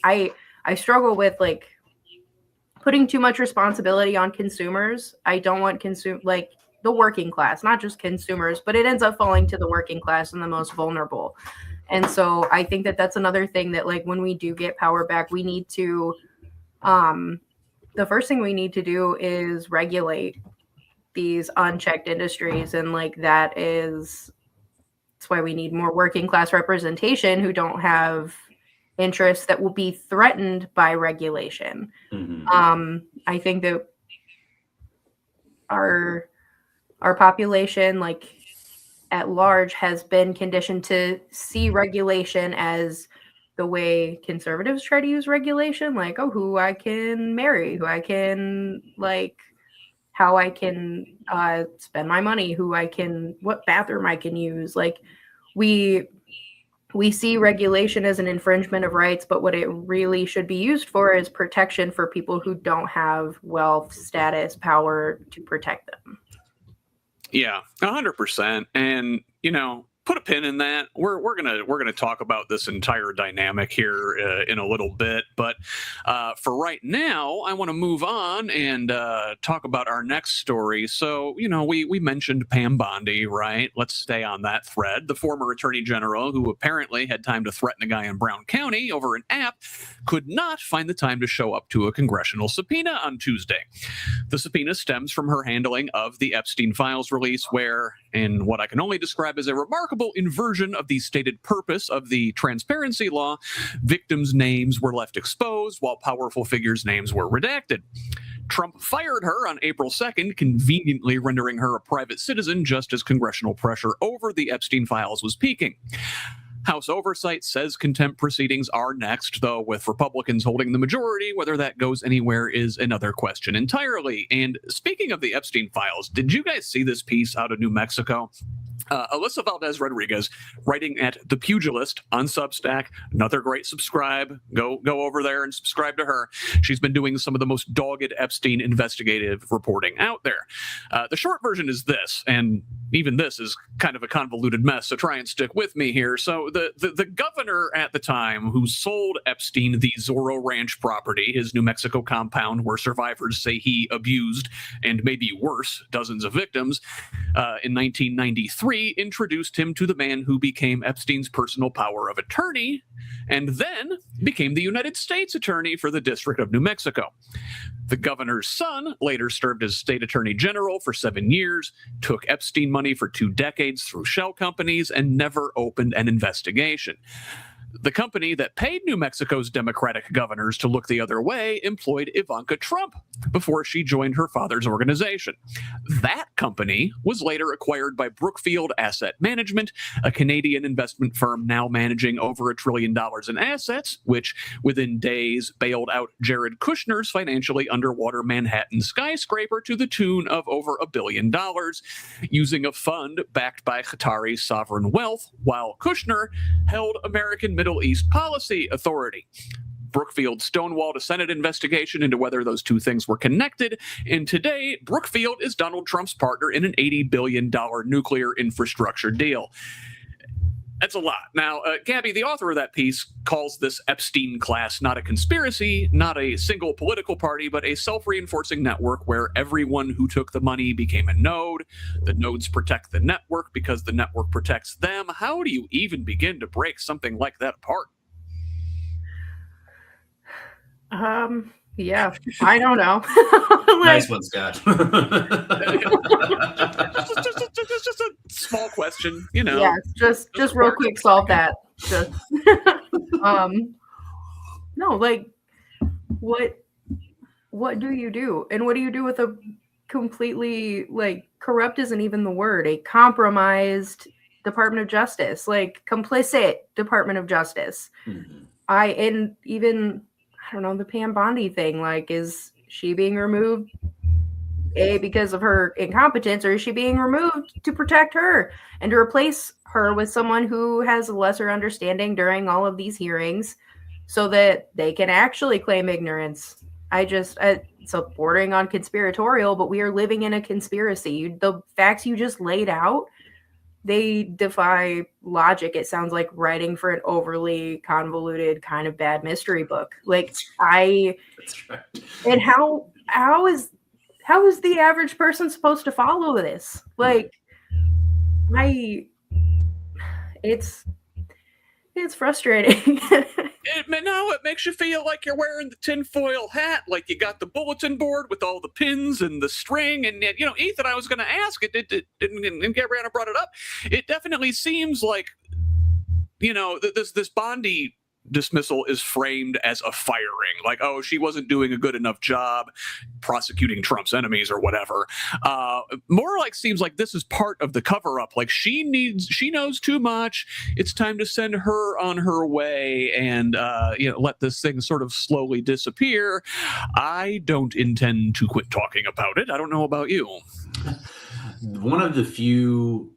I struggle with like putting too much responsibility on consumers. I don't want the working class, not just consumers, but it ends up falling to the working class and the most vulnerable. And so I think that that's another thing that like when we do get power back, we need to, the first thing we need to do is regulate these unchecked industries. And like that's why we need more working class representation who don't have interests that will be threatened by regulation. Mm-hmm. I think that our population, like at large, has been conditioned to see regulation as the way conservatives try to use regulation, like, oh, who I can marry, who I can like, how I can spend my money, what bathroom I can use. Like we see regulation as an infringement of rights, but what it really should be used for is protection for people who don't have wealth, status, power to protect them. Yeah, 100%. And, put a pin in that. We're gonna talk about this entire dynamic here in a little bit, but for right now, I want to move on and talk about our next story. So, we mentioned Pam Bondi, right? Let's stay on that thread. The former attorney general, who apparently had time to threaten a guy in Brown County over an app, could not find the time to show up to a congressional subpoena on Tuesday. The subpoena stems from her handling of the Epstein files release, where, in what I can only describe as a remarkable inversion of the stated purpose of the transparency law, victims' names were left exposed while powerful figures' names were redacted. Trump fired her on April 2nd, conveniently rendering her a private citizen just as congressional pressure over the Epstein files was peaking. House Oversight says contempt proceedings are next, though with Republicans holding the majority. Whether that goes anywhere is another question entirely. And speaking of the Epstein files, did you guys see this piece out of New Mexico? Alyssa Valdez Rodriguez, writing at The Pugilist on Substack, another great subscribe. Go over there and subscribe to her. She's been doing some of the most dogged Epstein investigative reporting out there. The short version is this, and even this is kind of a convoluted mess, so try and stick with me here. So the governor at the time who sold Epstein the Zorro Ranch property, his New Mexico compound where survivors say he abused, and maybe worse, dozens of victims, in 1993, introduced him to the man who became Epstein's personal power of attorney and then became the United States Attorney for the District of New Mexico. The governor's son later served as state attorney general for 7 years, took Epstein money for 2 decades through shell companies, and never opened an investigation. The company that paid New Mexico's Democratic governors to look the other way employed Ivanka Trump before she joined her father's organization. That company was later acquired by Brookfield Asset Management, a Canadian investment firm now managing over $1 trillion in assets, which within days bailed out Jared Kushner's financially underwater Manhattan skyscraper to the tune of over $1 billion, using a fund backed by Qatari sovereign wealth, while Kushner held American Middle East Policy Authority. Brookfield stonewalled a Senate investigation into whether those two things were connected, and today Brookfield is Donald Trump's partner in an $80 billion nuclear infrastructure deal. That's a lot. Now, Gabby, the author of that piece, calls this Epstein class not a conspiracy, not a single political party, but a self-reinforcing network where everyone who took the money became a node. The nodes protect the network because the network protects them. How do you even begin to break something like that apart? Yeah, I don't know. Nice one, Scott. just a small question, you know. Yeah, just real quick, solve that. Just, no, like, what do you do? And what do you do with a completely, like, corrupt isn't even the word, a compromised Department of Justice, like, complicit Department of Justice? Mm-hmm. I don't know, the Pam Bondi thing, like, is she being removed because of her incompetence, or is she being removed to protect her and to replace her with someone who has a lesser understanding during all of these hearings so that they can actually claim ignorance? It's bordering on conspiratorial, but we are living in a conspiracy. The facts you just laid out, they defy logic. It sounds like writing for an overly convoluted kind of bad mystery book. Like, That's right. And how is the average person supposed to follow this? Like, it's frustrating. It makes you feel like you're wearing the tinfoil hat, like you got the bulletin board with all the pins and the string. And, you know, Ethan, I was going to ask it, and Gabrianna brought it up. It definitely seems like, you know, this Bondi dismissal is framed as a firing, like, oh, she wasn't doing a good enough job prosecuting Trump's enemies or whatever. More like seems like this is part of the cover-up. Like, she knows too much. It's time to send her on her way and let this thing sort of slowly disappear. I don't intend to quit talking about it. I don't know about you. One of the few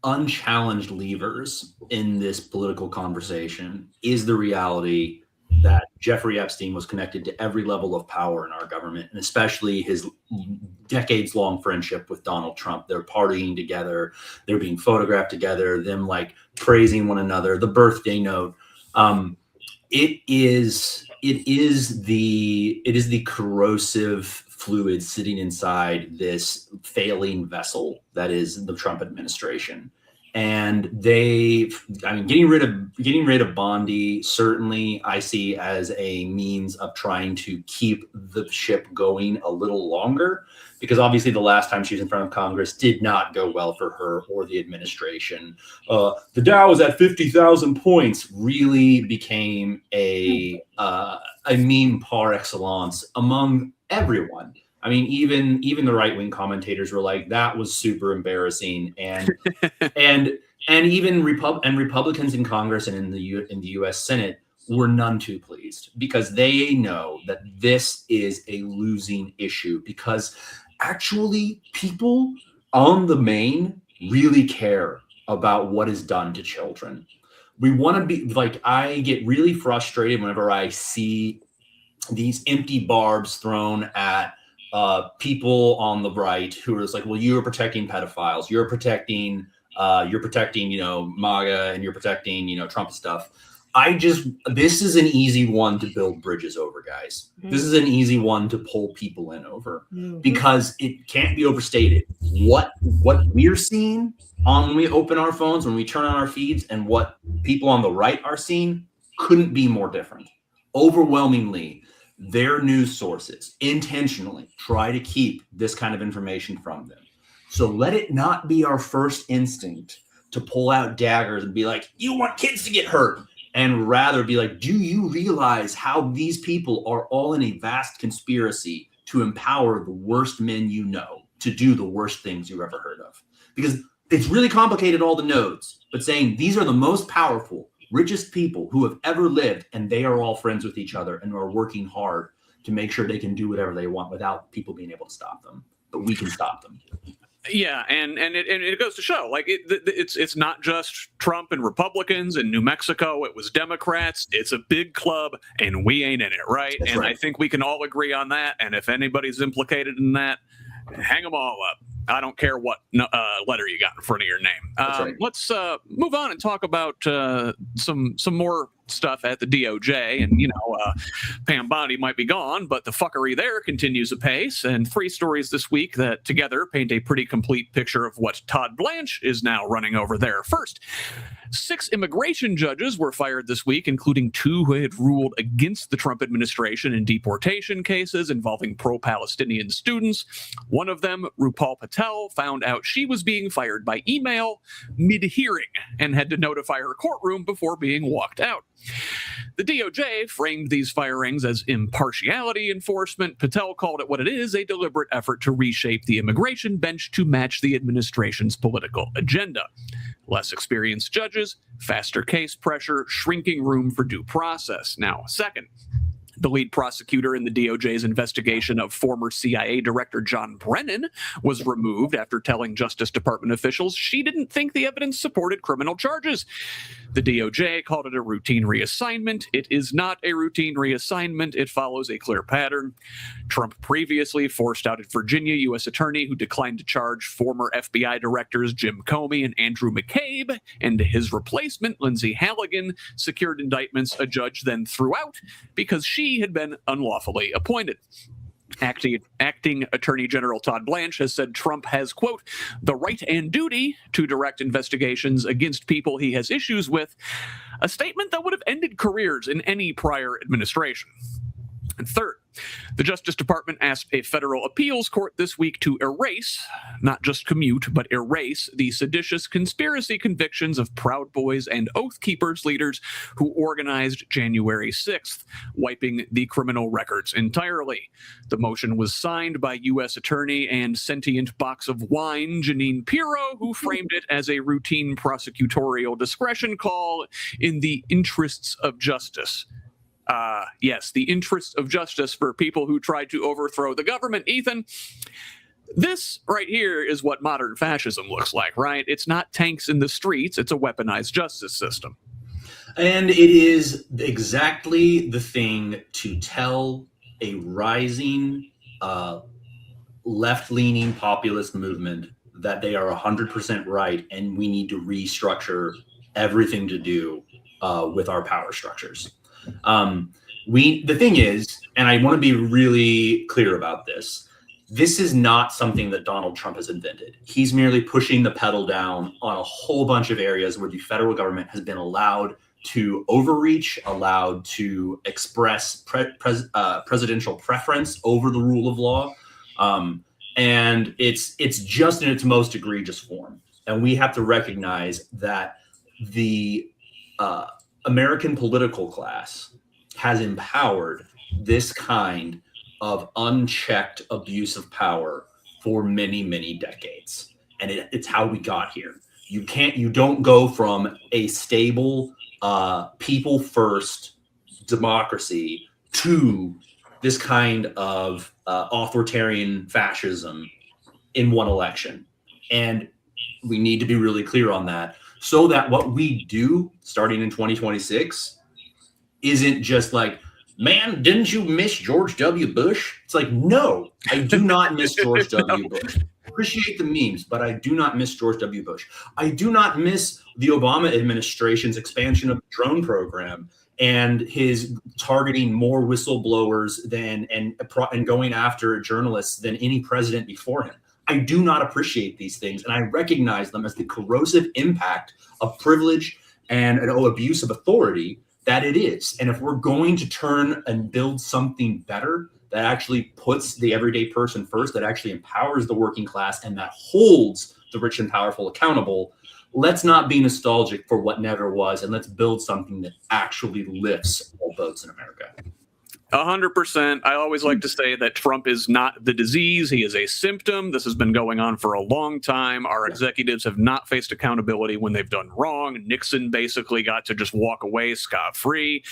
unchallenged levers in this political conversation is the reality that Jeffrey Epstein was connected to every level of power in our government, and especially his decades-long friendship with Donald Trump. They're partying together, they're being photographed together, them like praising one another, the birthday note. It is the corrosive fluid sitting inside this failing vessel that is the Trump administration. And getting rid of Bondi, certainly I see as a means of trying to keep the ship going a little longer, because obviously the last time she was in front of Congress did not go well for her or the administration. The Dow was at 50,000 points really became a meme par excellence among everyone. I mean, even the right-wing commentators were like, that was super embarrassing. And even Republicans in Congress and in the U.S. Senate were none too pleased, because they know that this is a losing issue, because actually people on the Main really care about what is done to children. We want to be like, I get really frustrated whenever I see these empty barbs thrown at people on the right who are just like, well, you're protecting pedophiles, you're protecting MAGA, and you're protecting Trump stuff. This is an easy one to build bridges over, guys. Mm-hmm. This is an easy one to pull people in over, because it can't be overstated. What we're seeing when we open our phones, when we turn on our feeds, and what people on the right are seeing couldn't be more different. Overwhelmingly, their news sources intentionally try to keep this kind of information from them. So let it not be our first instinct to pull out daggers and be like, you want kids to get hurt, and rather be like, do you realize how these people are all in a vast conspiracy to empower the worst men you know to do the worst things you've ever heard of? Because it's really complicated, all the nodes, but saying these are the most powerful, richest people who have ever lived, and they are all friends with each other and are working hard to make sure they can do whatever they want without people being able to stop them. But we can stop them. Yeah, and it goes to show, like, it's not just Trump and Republicans in New Mexico. It was Democrats. It's a big club, and we ain't in it, right? That's and right. I think we can all agree on that. And if anybody's implicated in that, hang them all up. I don't care what letter you got in front of your name. Right. Let's move on and talk about some more stuff at the DOJ. And, Pam Bondi might be gone, but the fuckery there continues apace. And 3 stories this week that together paint a pretty complete picture of what Todd Blanche is now running over there. First, 6 immigration judges were fired this week, including 2 who had ruled against the Trump administration in deportation cases involving pro-Palestinian students. One of them, Rupal Patel, found out she was being fired by email mid-hearing and had to notify her courtroom before being walked out. The DOJ framed these firings as impartiality enforcement. Patel called it what it is, a deliberate effort to reshape the immigration bench to match the administration's political agenda. Less experienced judges, faster case pressure, shrinking room for due process. Now, second, the lead prosecutor in the DOJ's investigation of former CIA Director John Brennan was removed after telling Justice Department officials she didn't think the evidence supported criminal charges. The DOJ called it a routine reassignment. It is not a routine reassignment. It follows a clear pattern. Trump previously forced out a Virginia U.S. attorney who declined to charge former FBI directors Jim Comey and Andrew McCabe, and his replacement, Lindsay Halligan, secured indictments a judge then threw out because she had been unlawfully appointed. Acting Attorney General Todd Blanche has said Trump has, quote, the right and duty to direct investigations against people he has issues with, a statement that would have ended careers in any prior administration. And third, the Justice Department asked a federal appeals court this week to erase, not just commute, but erase the seditious conspiracy convictions of Proud Boys and Oath Keepers leaders who organized January 6th, wiping the criminal records entirely. The motion was signed by U.S. Attorney and sentient box of wine Janine Pirro, who framed it as a routine prosecutorial discretion call in the interests of justice. Yes, the interests of justice for people who tried to overthrow the government. Ethan, this right here is what modern fascism looks like, right? It's not tanks in the streets. It's a weaponized justice system. And it is exactly the thing to tell a rising left-leaning populist movement that they are 100% right, and we need to restructure everything to do with our power structures. The thing is, and I want to be really clear about this, this is not something that Donald Trump has invented. He's merely pushing the pedal down on a whole bunch of areas where the federal government has been allowed to overreach, allowed to express presidential preference over the rule of law. And it's just in its most egregious form. And we have to recognize that the American political class has empowered this kind of unchecked abuse of power for many, many decades. And it's how we got here. You don't go from a stable people first democracy to this kind of authoritarian fascism in one election. And we need to be really clear on that, so that what we do starting in 2026 isn't just like, man, didn't you miss George W. Bush? It's like, no, I do not miss George W. Bush. Appreciate the memes, but I do not miss George W. Bush. I do not miss the Obama administration's expansion of the drone program and his targeting more whistleblowers and going after journalists than any president before him. I do not appreciate these things, and I recognize them as the corrosive impact of privilege and an abuse of authority that it is. And if we're going to turn and build something better that actually puts the everyday person first, that actually empowers the working class, and that holds the rich and powerful accountable, let's not be nostalgic for what never was, and let's build something that actually lifts all boats in America. 100%. I always like to say that Trump is not the disease. He is a symptom. This has been going on for a long time. Our executives have not faced accountability when they've done wrong. Nixon basically got to just walk away scot-free.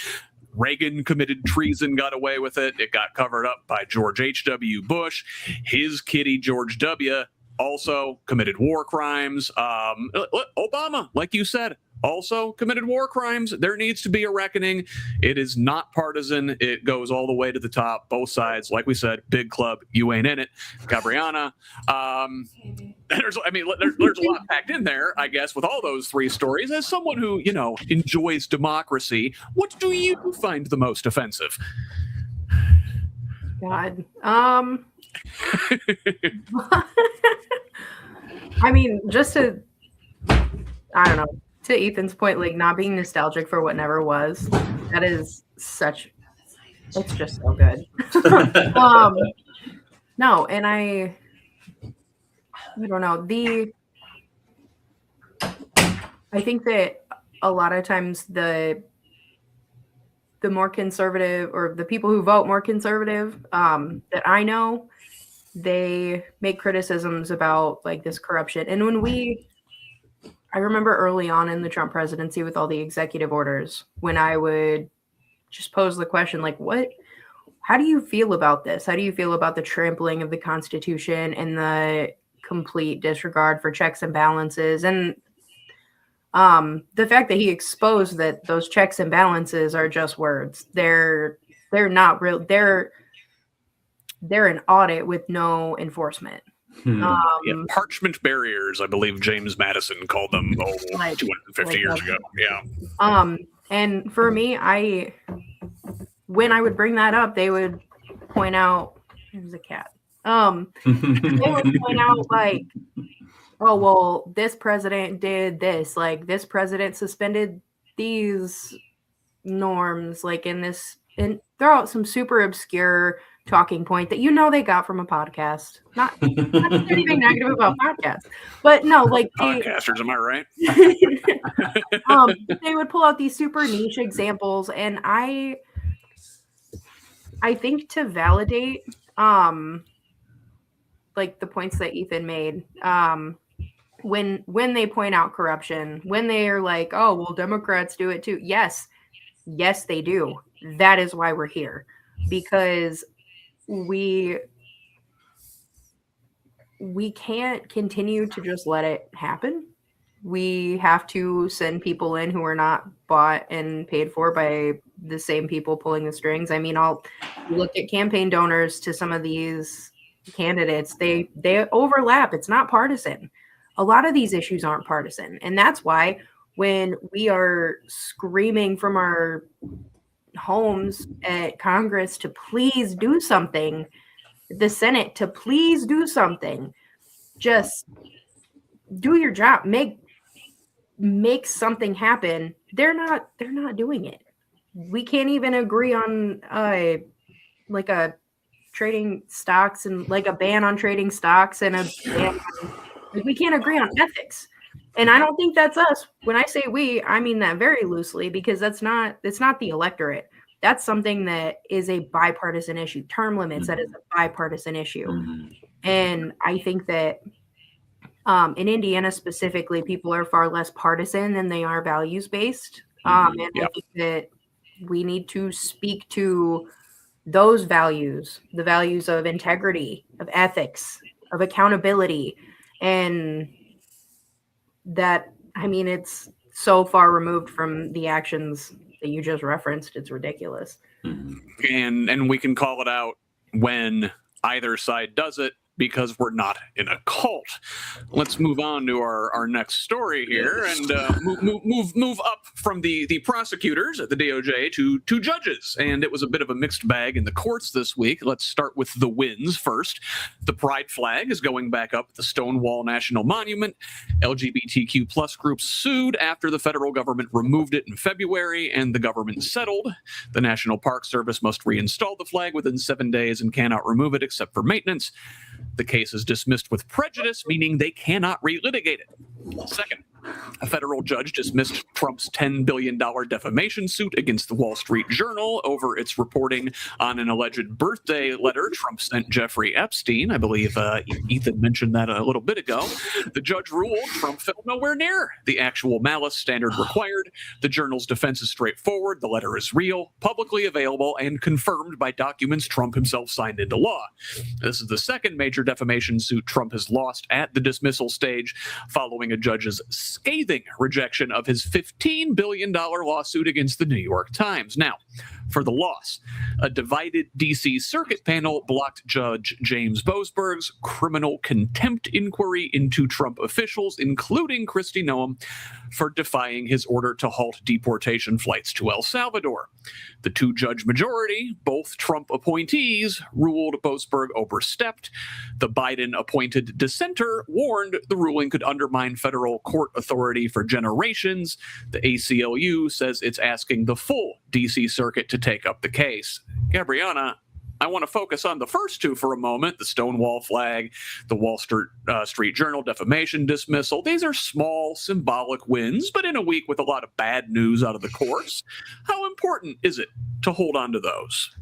Reagan committed treason, got away with it. It got covered up by George H.W. Bush. His kitty, George W., also committed war crimes. Obama, like you said, also committed war crimes. There needs to be a reckoning. It is not partisan. It goes all the way to the top, both sides. Like we said, big club, you ain't in it. Gabrianna. There's a lot packed in there, I guess, with all those three stories. As someone who, enjoys democracy, what do you find the most offensive? God. I mean, just to, I don't know, to Ethan's point, like not being nostalgic for what never was, that is it's just so good. No, and I don't know, I think that a lot of times the more conservative, or the people who vote more conservative that I know, they make criticisms about like this corruption. And I remember early on in the Trump presidency with all the executive orders, when I would just pose the question, like, how do you feel about this? How do you feel about the trampling of the Constitution and the complete disregard for checks and balances? And the fact that he exposed that those checks and balances are just words. They're not real. They're an audit with no enforcement. Parchment barriers, I believe James Madison called them 250 years ago. Yeah. And for me, when I would bring that up, they would point out, there's a cat. They would point out like, oh, well, this president did this, like this president suspended these norms, like in this, and throw out some super obscure talking point that they got from a podcast. Not anything negative about podcasts, but no, like podcasters, am I right? They would pull out these super niche examples, and I think to validate like the points that Ethan made, when they point out corruption, when they are like, oh, well, Democrats do it too. Yes, they do. That is why we're here, because we can't continue to just let it happen. We have to send people in who are not bought and paid for by the same people pulling the strings. I mean, I'll look at campaign donors to some of these candidates. They overlap. It's not partisan. A lot of these issues aren't partisan. And that's why when we are screaming from our homes at Congress to please do something, the Senate to please do something, just do your job, make something happen. They're not doing it. We can't even agree on like a trading stocks and like a ban on trading stocks and a ban on, like, we can't agree on ethics. And I don't think that's us. When I say we, I mean that very loosely, because it's not the electorate. That's something that is a bipartisan issue. Term limits, that is a bipartisan issue. And I think that in Indiana specifically, people are far less partisan than they are values-based. And I think that we need to speak to those values, the values of integrity, of ethics, of accountability. And that, I mean, it's so far removed from the actions that you just referenced. It's ridiculous. And we can call it out when either side does it, because we're not in a cult. Let's move on to our next story here, and move up from the prosecutors at the DOJ to judges. And it was a bit of a mixed bag in the courts this week. Let's start with the wins first. The pride flag is going back up at the Stonewall National Monument. LGBTQ plus groups sued after the federal government removed it in February, and the government settled. The National Park Service must reinstall the flag within 7 days and cannot remove it except for maintenance. The case is dismissed with prejudice, meaning they cannot relitigate it. Second, a federal judge dismissed Trump's $10 billion defamation suit against the Wall Street Journal over its reporting on an alleged birthday letter Trump sent Jeffrey Epstein. I believe Ethan mentioned that a little bit ago. The judge ruled Trump fell nowhere near the actual malice standard required. The Journal's defense is straightforward. The letter is real, publicly available, and confirmed by documents Trump himself signed into law. This is the second major defamation suit Trump has lost at the dismissal stage, following a judge's scathing rejection of his $15 billion lawsuit against the New York Times. Now, for the loss, a divided D.C. Circuit panel blocked Judge James Boasberg's criminal contempt inquiry into Trump officials, including Kristi Noem, for defying his order to halt deportation flights to El Salvador. The two-judge majority, both Trump appointees, ruled Boasberg overstepped. The Biden-appointed dissenter warned the ruling could undermine federal court authority for generations. The ACLU says it's asking the full D.C. Circuit to take up the case. Gabrianna, I want to focus on the first two for a moment, the Stonewall flag, the Wall Street Journal defamation dismissal. These are small, symbolic wins, but in a week with a lot of bad news out of the courts. How important is it to hold on to those?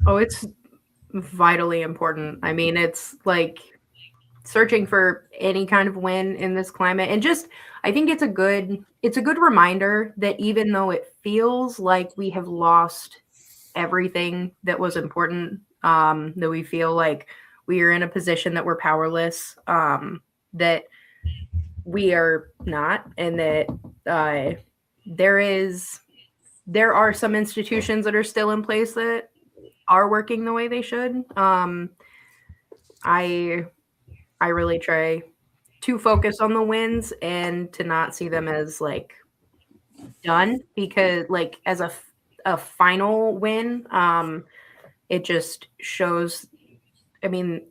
Oh, it's vitally important. I mean, it's like searching for any kind of win in this climate. And just, I think it's a good reminder that even though it feels like we have lost everything that was important, that we feel like we are in a position that we're powerless, that we are not, and that there are some institutions that are still in place that are working the way they should. I really try to focus on the wins and to not see them as like done, because like as a final win, it just shows, I mean,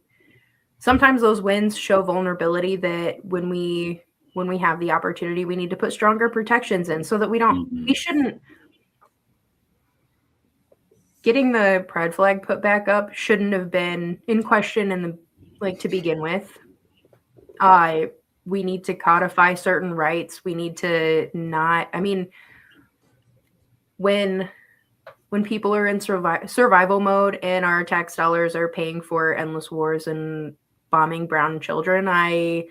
sometimes those wins show vulnerability that when we have the opportunity, we need to put stronger protections in so that we shouldn't, getting the pride flag put back up shouldn't have been in question to begin with. We need to codify certain rights. We need to not, I mean, when people are in survival mode and our tax dollars are paying for endless wars and bombing brown children, I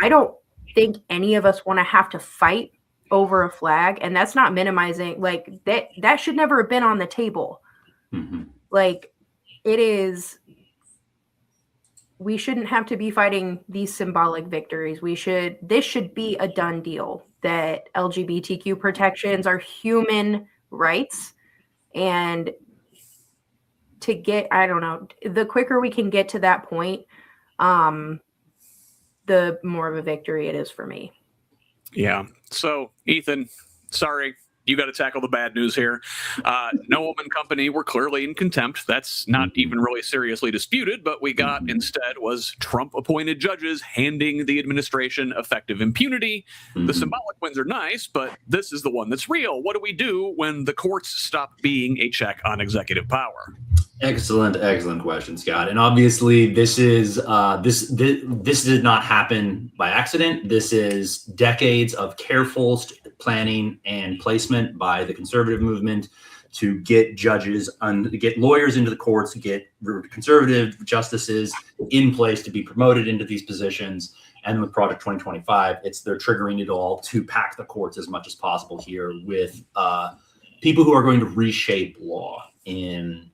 don't think any of us want to have to fight over a flag. And that's not minimizing, like that should never have been on the table. Mm-hmm. Like it is, we shouldn't have to be fighting these symbolic victories. This should be a done deal that LGBTQ protections are human rights. And to get, I don't know, the quicker we can get to that point, the more of a victory it is for me. Yeah. So, Ethan, sorry, you got to tackle the bad news here. Noem and company were clearly in contempt. That's not even really seriously disputed. But we got instead was Trump-appointed judges handing the administration effective impunity. The symbolic wins are nice, but this is the one that's real. What do we do when the courts stop being a check on executive power? Excellent question, Scott. And obviously, this did not happen by accident. This is decades of careful planning and placement by the conservative movement to get judges, get lawyers into the courts, get conservative justices in place to be promoted into these positions. And with Project 2025, they're triggering it all to pack the courts as much as possible here with people who are going to reshape law in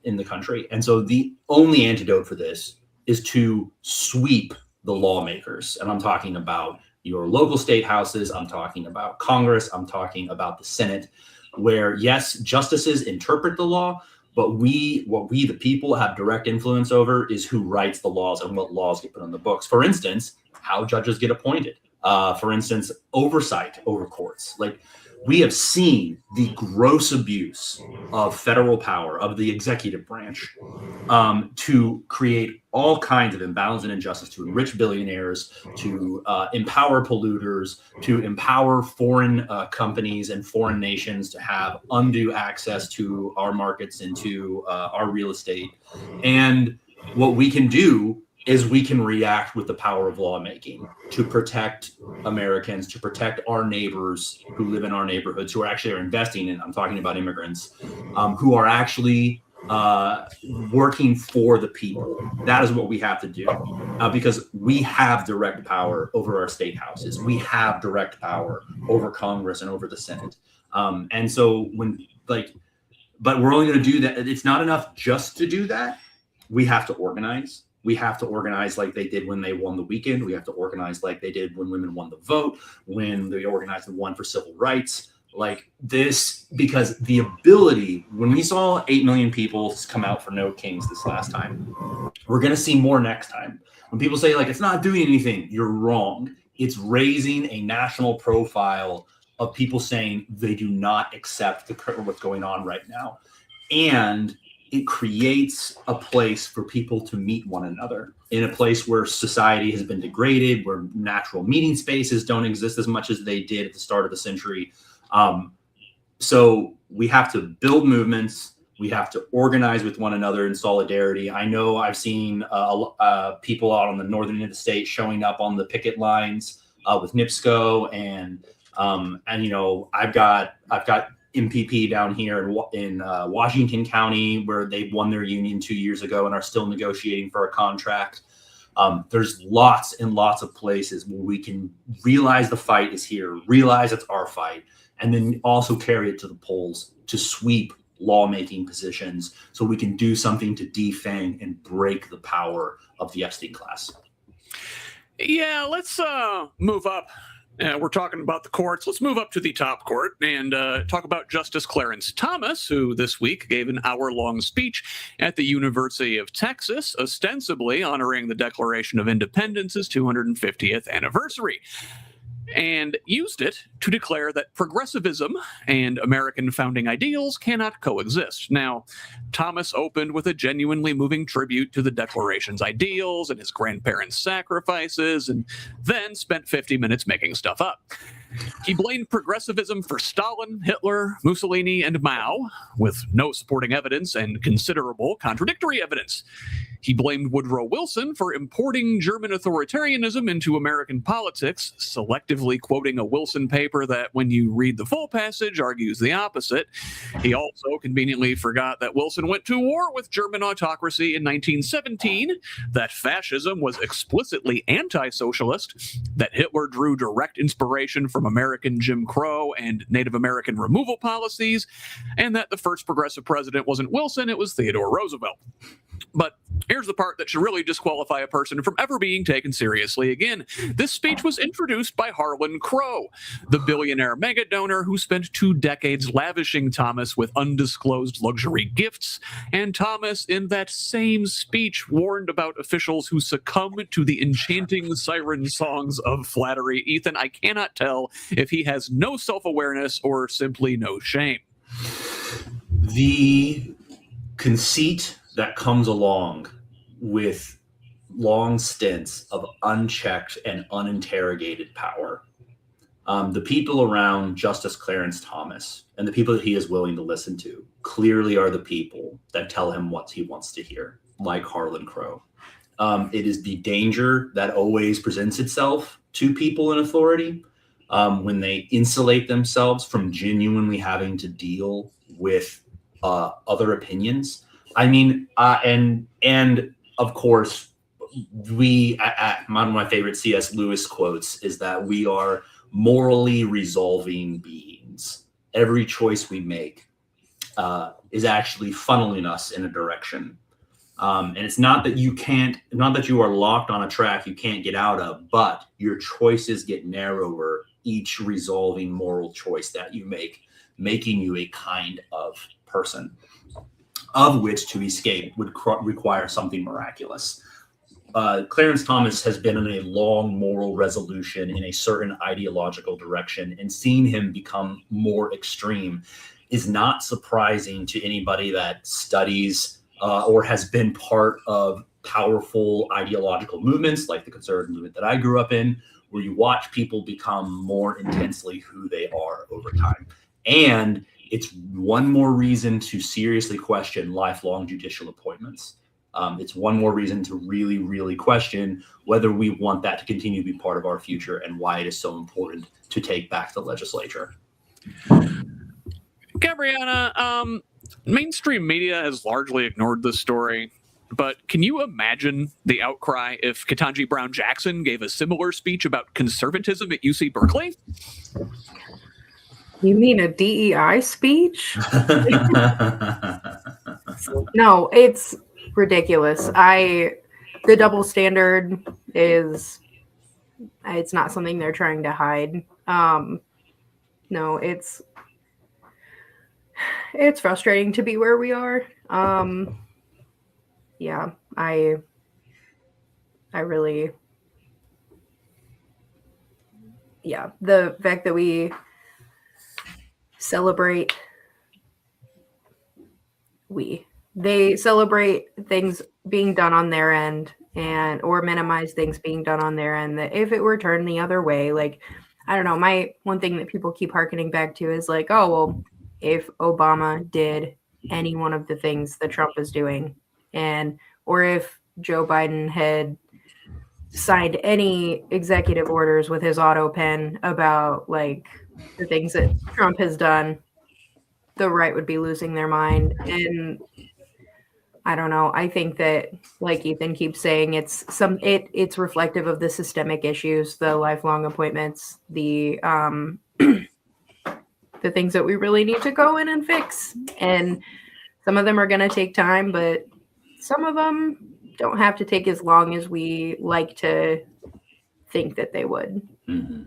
the country. And so the only antidote for this is to sweep the lawmakers. And I'm talking about your local state houses. I'm talking about Congress. I'm talking about the Senate, where, yes, justices interpret the law, but what we, the people, have direct influence over is who writes the laws and what laws get put on the books. For instance, how judges get appointed. For instance, oversight over courts. Like, we have seen the gross abuse of federal power, of the executive branch, to create all kinds of imbalance and injustice, to enrich billionaires, to empower polluters, to empower foreign companies and foreign nations to have undue access to our markets and to our real estate. And what we can do is we can react with the power of lawmaking to protect Americans, to protect our neighbors who live in our neighborhoods, who are actually investing in, I'm talking about immigrants, who are actually working for the people. That is what we have to do, because we have direct power over our state houses. We have direct power over Congress and over the Senate. And so but we're only going to do that. It's not enough just to do that. We have to organize. We have to organize like they did when they won the weekend. We have to organize like they did when women won the vote, when they organized and won for civil rights. Like this, because the ability, when we saw 8 million people come out for No Kings this last time, we're going to see more next time. When people say like, it's not doing anything, you're wrong. It's raising a national profile of people saying they do not accept what's going on right now. And it creates a place for people to meet one another in a place where society has been degraded, where natural meeting spaces don't exist as much as they did at the start of the century. So we have to build movements. We have to organize with one another in solidarity. I know I've seen people out on the northern end of the state showing up on the picket lines with NIPSCO, and you know, I've got MPP down here in Washington County, where they won their union 2 years ago and are still negotiating for a contract. There's lots and lots of places where we can realize the fight is here, realize it's our fight, and then also carry it to the polls to sweep lawmaking positions so we can do something to defang and break the power of the Epstein class. Yeah, let's move up. We're talking about the courts. Let's move up to the top court and talk about Justice Clarence Thomas, who this week gave an hour-long speech at the University of Texas, ostensibly honoring the Declaration of Independence's 250th anniversary, and used it to declare that progressivism and American founding ideals cannot coexist. Now, Thomas opened with a genuinely moving tribute to the Declaration's ideals and his grandparents' sacrifices, and then spent 50 minutes making stuff up. He blamed progressivism for Stalin, Hitler, Mussolini, and Mao, with no supporting evidence and considerable contradictory evidence. He blamed Woodrow Wilson for importing German authoritarianism into American politics, selectively quoting a Wilson paper that, when you read the full passage, argues the opposite. He also conveniently forgot that Wilson went to war with German autocracy in 1917, that fascism was explicitly anti-socialist, that Hitler drew direct inspiration from American Jim Crow and Native American removal policies, and that the first progressive president wasn't Wilson, it was Theodore Roosevelt. But here's the part that should really disqualify a person from ever being taken seriously again. This speech was introduced by Harlan Crow, the billionaire mega donor who spent 2 decades lavishing Thomas with undisclosed luxury gifts. And Thomas, in that same speech, warned about officials who succumb to the enchanting siren songs of flattery. Ethan, I cannot tell if he has no self-awareness or simply no shame. The conceit that comes along with long stints of unchecked and uninterrogated power. The people around Justice Clarence Thomas and the people that he is willing to listen to clearly are the people that tell him what he wants to hear, like Harlan Crow. It is the danger that always presents itself to people in authority when they insulate themselves from genuinely having to deal with other opinions. I mean, and of course, one of my favorite C.S. Lewis quotes is that we are morally resolving beings. Every choice we make is actually funneling us in a direction. And it's not that you are locked on a track you can't get out of, but your choices get narrower each resolving moral choice that you make, making you a kind of person, of which to escape would require something miraculous. Clarence Thomas has been in a long moral resolution in a certain ideological direction, and seeing him become more extreme is not surprising to anybody that studies or has been part of powerful ideological movements like the conservative movement that I grew up in, where you watch people become more intensely who they are over time. And it's one more reason to seriously question lifelong judicial appointments. It's one more reason to really, really question whether we want that to continue to be part of our future and why it is so important to take back the legislature. Gabrianna, mainstream media has largely ignored this story, but can you imagine the outcry if Ketanji Brown Jackson gave a similar speech about conservatism at UC Berkeley? You mean a DEI speech? No, it's ridiculous. The double standard it's not something they're trying to hide. No, it's frustrating to be where we are. Yeah, I really, yeah, the fact that we they celebrate things being done on their end or minimize things being done on their end, that if it were turned the other way, like, I don't know, my one thing that people keep hearkening back to is like, oh, well, if Obama did any one of the things that Trump is doing, or if Joe Biden had signed any executive orders with his auto pen about like the things that Trump has done, the right would be losing their mind. And I don't know. I think that, like Ethan keeps saying, it's reflective of the systemic issues, the lifelong appointments, the the things that we really need to go in and fix. And some of them are going to take time, but some of them don't have to take as long as we like to think that they would. Mm-hmm.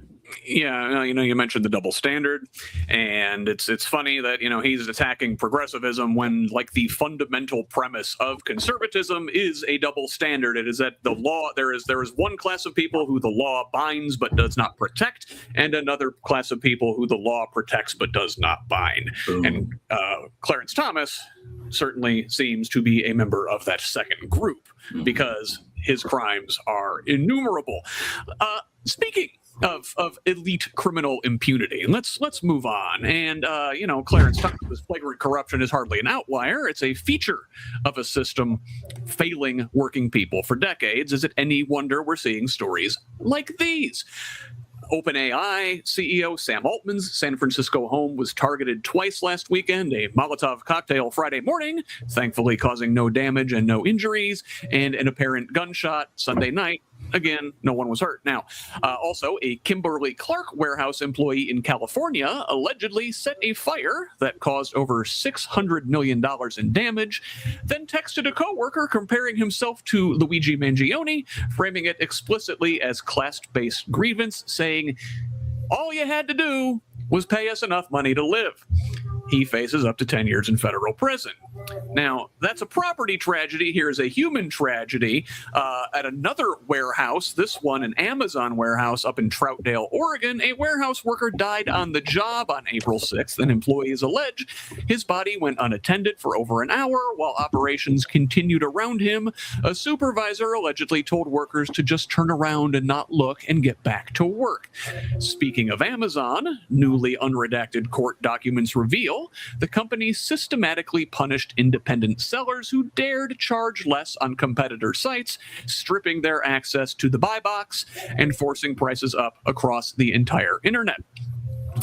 Yeah, you mentioned the double standard, and it's funny that he's attacking progressivism when like the fundamental premise of conservatism is a double standard. It is that the law there is one class of people who the law binds but does not protect, and another class of people who the law protects but does not bind. Boom. And Clarence Thomas certainly seems to be a member of that second group because his crimes are innumerable. Speaking of elite criminal impunity, and let's move on. And Clarence Thomas's flagrant corruption is hardly an outlier. It's a feature of a system failing working people for decades. Is it any wonder we're seeing stories like these? OpenAI CEO Sam Altman's San Francisco home was targeted twice last weekend, a Molotov cocktail Friday morning, thankfully causing no damage and no injuries, and an apparent gunshot Sunday night. Again, no one was hurt. Now, also, a Kimberly-Clark warehouse employee in California allegedly set a fire that caused over $600 million in damage, then texted a coworker comparing himself to Luigi Mangione, framing it explicitly as class-based grievance, saying, "All you had to do was pay us enough money to live." He faces up to 10 years in federal prison. Now, that's a property tragedy. Here's a human tragedy. At another warehouse, this one an Amazon warehouse up in Troutdale, Oregon, a warehouse worker died on the job on April 6th, and employees allege his body went unattended for over an hour while operations continued around him. A supervisor allegedly told workers to just turn around and not look and get back to work. Speaking of Amazon, newly unredacted court documents reveal the company systematically punished independent sellers who dared charge less on competitor sites, stripping their access to the buy box and forcing prices up across the entire internet.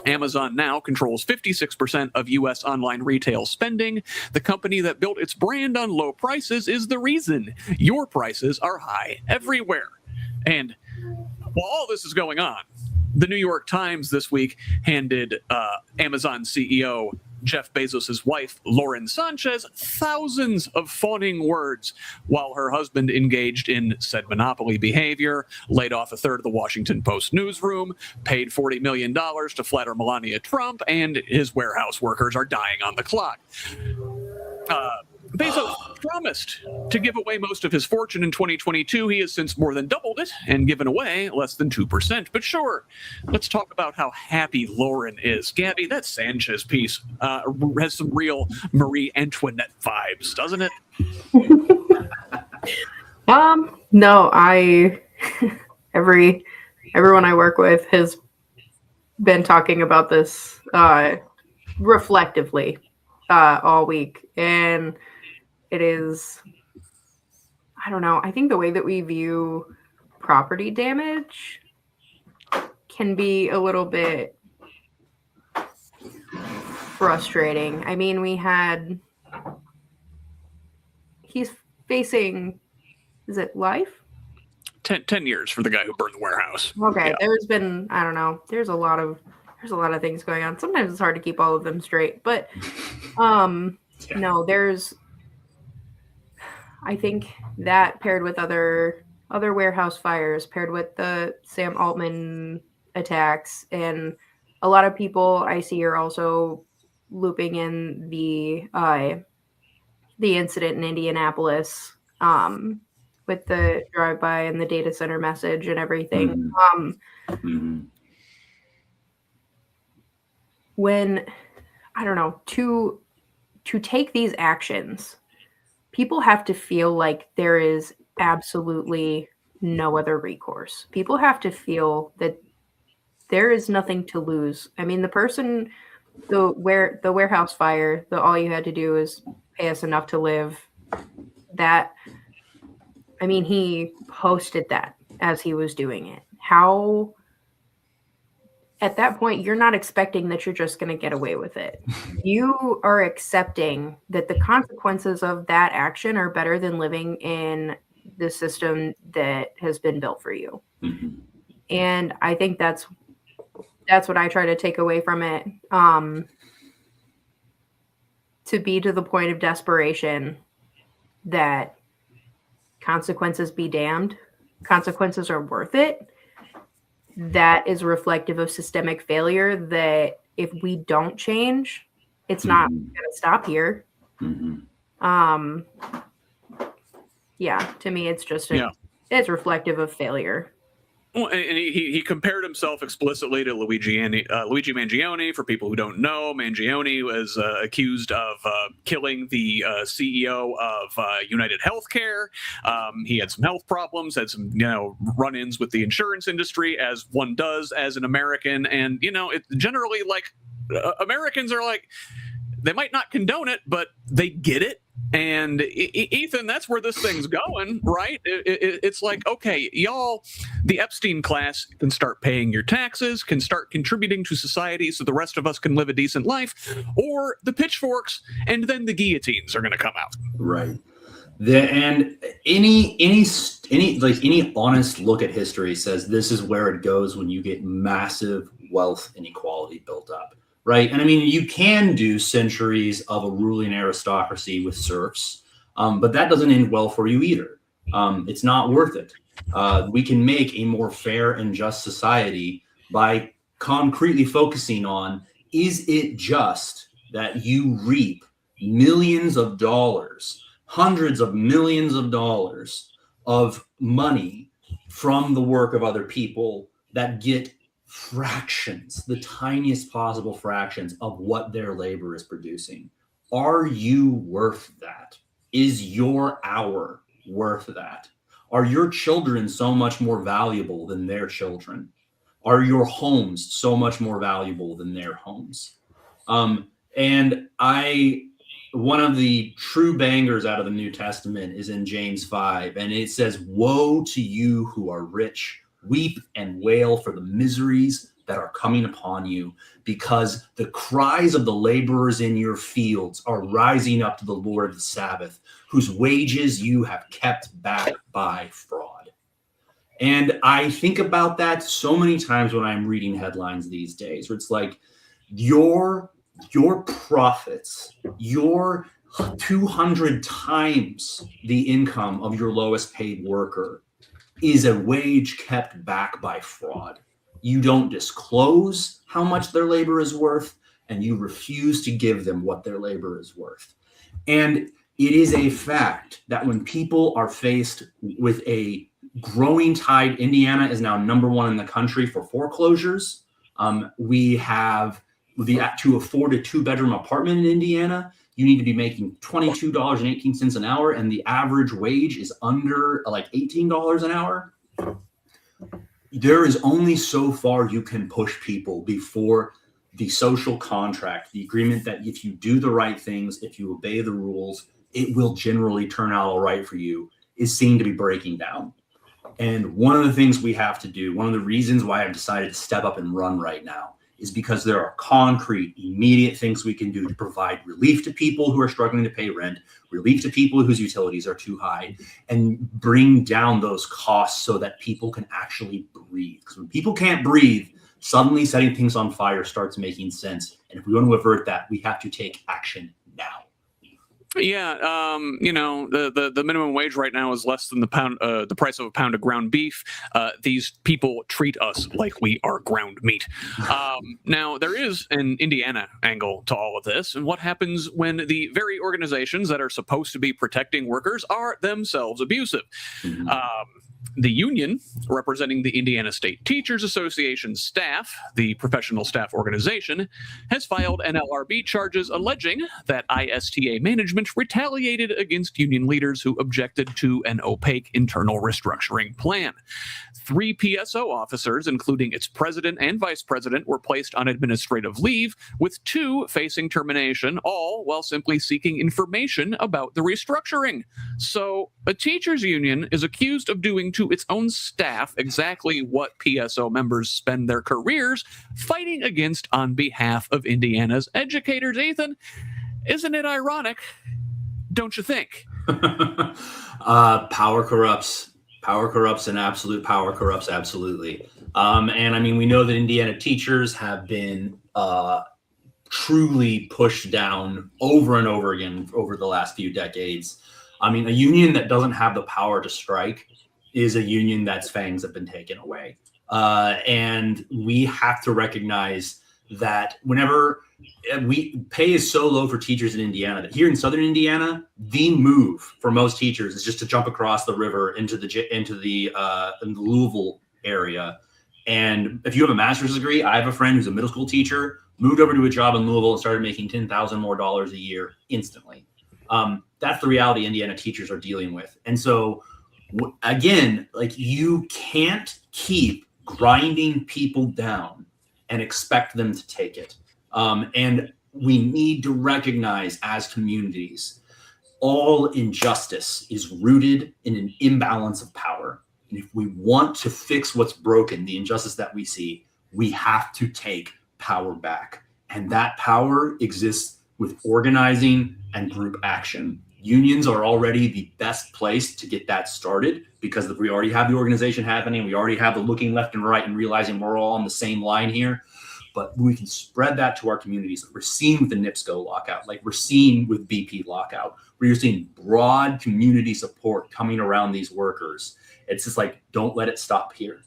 Amazon now controls 56% of U.S. online retail spending. The company that built its brand on low prices is the reason your prices are high everywhere. And while all this is going on, the New York Times this week handed Amazon CEO Jeff Bezos' wife, Lauren Sanchez, thousands of fawning words while her husband engaged in said monopoly behavior, laid off a third of the Washington Post newsroom, paid $40 million to flatter Melania Trump, and his warehouse workers are dying on the clock. Bezos promised to give away most of his fortune in 2022. He has since more than doubled it and given away less than 2%. But sure, let's talk about how happy Lauren is. Gabby, that Sanchez piece has some real Marie Antoinette vibes, doesn't it? No, everyone I work with has been talking about this reflectively all week, and it is I don't know. I think the way that we view property damage can be a little bit frustrating. I mean, he's facing, is it life? 10 years for the guy who burned the warehouse. Okay, Yeah. there's been, I don't know, there's a lot of things going on. Sometimes it's hard to keep all of them straight, but no, I think that paired with other warehouse fires, paired with the Sam Altman attacks, and a lot of people I see are also looping in the incident in Indianapolis with the drive-by and the data center message and everything. When, I don't know, to take these actions, people have to feel like there is absolutely no other recourse. People have to feel that there is nothing to lose. I mean, the warehouse fire, all you had to do is pay us enough to live. That, I mean, he posted that as he was doing it. How, at that point, you're not expecting that you're just going to get away with it. You are accepting that the consequences of that action are better than living in the system that has been built for you. And I think that's what I try to take away from it. To be to the point of desperation that consequences be damned, consequences are worth it. That is reflective of systemic failure, that if we don't change, it's not going to stop here. Yeah, to me, it's just it's reflective of failure. Well, and he compared himself explicitly to Luigi Mangione. For people who don't know, Mangione was accused of killing the CEO of United Healthcare. He had some health problems, had some run-ins with the insurance industry, as one does as an American. And it generally, like, Americans are like, they might not condone it, but they get it. And Ethan, that's where this thing's going, right? It's like, okay, y'all, the Epstein class can start paying your taxes, can start contributing to society so the rest of us can live a decent life, or the pitchforks and then the guillotines are going to come out. Right. And any honest look at history says this is where it goes when you get massive wealth inequality built up. Right. And I mean, you can do centuries of a ruling aristocracy with serfs, but that doesn't end well for you either. It's not worth it. We can make a more fair and just society by concretely focusing on, is it just that you reap millions of dollars, hundreds of millions of dollars of money from the work of other people that get fractions, the tiniest possible fractions of what their labor is producing? Are you worth that? Is your hour worth that? Are your children so much more valuable than their children? Are your homes so much more valuable than their homes? And one of the true bangers out of the New Testament is in James 5, and it says, "Woe to you who are rich, weep and wail for the miseries that are coming upon you, because the cries of the laborers in your fields are rising up to the Lord of the Sabbath, whose wages you have kept back by fraud." And I think about that so many times when I'm reading headlines these days, where it's like, your profits, your 200 times the income of your lowest paid worker is a wage kept back by fraud. You don't disclose how much their labor is worth, and you refuse to give them what their labor is worth. And it is a fact that when people are faced with a growing tide, Indiana is now #1 in the country for foreclosures. We have to afford a 2-bedroom apartment in Indiana, you need to be making $22.18 an hour, and the average wage is under like $18 an hour. There is only so far you can push people before the social contract, the agreement that if you do the right things, if you obey the rules, it will generally turn out all right for you, is seen to be breaking down. And one of the things we have to do, one of the reasons why I've decided to step up and run right now, is because there are concrete, immediate things we can do to provide relief to people who are struggling to pay rent, relief to people whose utilities are too high, and bring down those costs so that people can actually breathe. Because when people can't breathe, suddenly setting things on fire starts making sense. And if we want to avert that, we have to take action now. Yeah, the minimum wage right now is less than the price of a pound of ground beef. These people treat us like we are ground meat. Now, there is an Indiana angle to all of this, and what happens when the very organizations that are supposed to be protecting workers are themselves abusive. The union representing the Indiana State Teachers Association staff, the professional staff organization, has filed NLRB charges alleging that ISTA management retaliated against union leaders who objected to an opaque internal restructuring plan. 3 PSO officers, including its president and vice president, were placed on administrative leave, with 2 facing termination, all while simply seeking information about the restructuring. So, a teachers union is accused of doing to its own staff exactly what PSO members spend their careers fighting against on behalf of Indiana's educators. Ethan, isn't it ironic? Don't you think? Power corrupts. Power corrupts, and absolute power corrupts absolutely. And I mean, we know that Indiana teachers have been truly pushed down over and over again over the last few decades. I mean, a union that doesn't have the power to strike is a union that's fangs have been taken away. And we have to recognize that whenever pay is so low for teachers in Indiana that here in Southern Indiana, the move for most teachers is just to jump across the river into the Louisville area. And if you have a master's degree, I have a friend who's a middle school teacher, moved over to a job in Louisville and started making $10,000 more a year instantly. That's the reality Indiana teachers are dealing with. And so again, like, you can't keep grinding people down and expect them to take it. And we need to recognize as communities, all injustice is rooted in an imbalance of power. And if we want to fix what's broken, the injustice that we see, we have to take power back. And that power exists with organizing and group action. Unions are already the best place to get that started because we already have the organization happening. We already have the looking left and right and realizing we're all on the same line here. But we can spread that to our communities. We're seeing with the NIPSCO lockout, like we're seeing with BP lockout, where you're seeing broad community support coming around these workers. It's just like, don't let it stop here.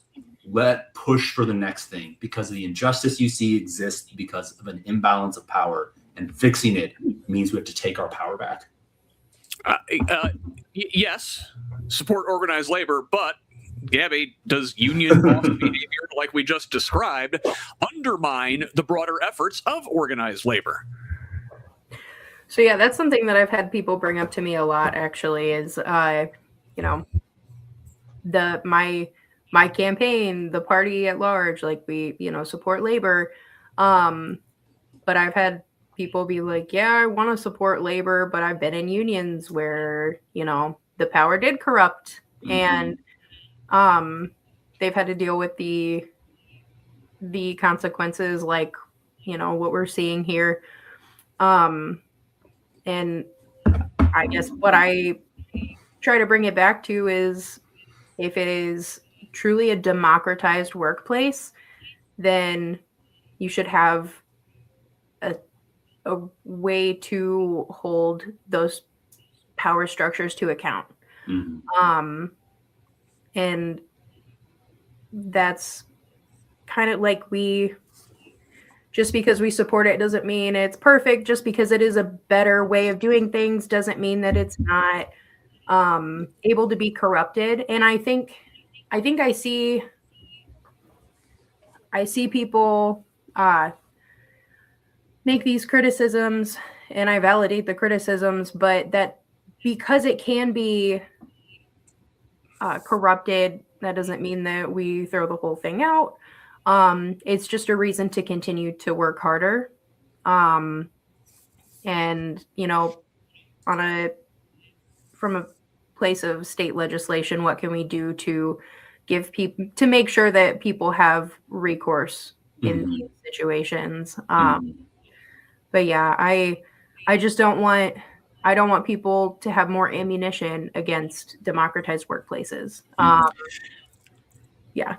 Let push for the next thing, because the injustice you see exists because of an imbalance of power, and fixing it means we have to take our power back. Yes, support organized labor, but Gabby, does union boss behavior, like we just described, undermine the broader efforts of organized labor? So yeah, that's something that I've had people bring up to me a lot, actually, is my campaign, the party at large, like we, support labor. But I've had people be like, yeah, I want to support labor, but I've been in unions where, the power did corrupt. Mm-hmm. And they've had to deal with the consequences, like, what we're seeing here. And I guess what I try to bring it back to is, if it is truly a democratized workplace, then you should have a way to hold those power structures to account. Mm-hmm. And that's kind of like, just because we support it doesn't mean it's perfect. Just because it is a better way of doing things doesn't mean that it's not able to be corrupted. And I think I see people make these criticisms, and I validate the criticisms, but that because it can be corrupted, that doesn't mean that we throw the whole thing out. It's just a reason to continue to work harder. And, from a place of state legislation, what can we do to give people, to make sure that people have recourse in these situations? But yeah, I just don't want people to have more ammunition against democratized workplaces. Yeah.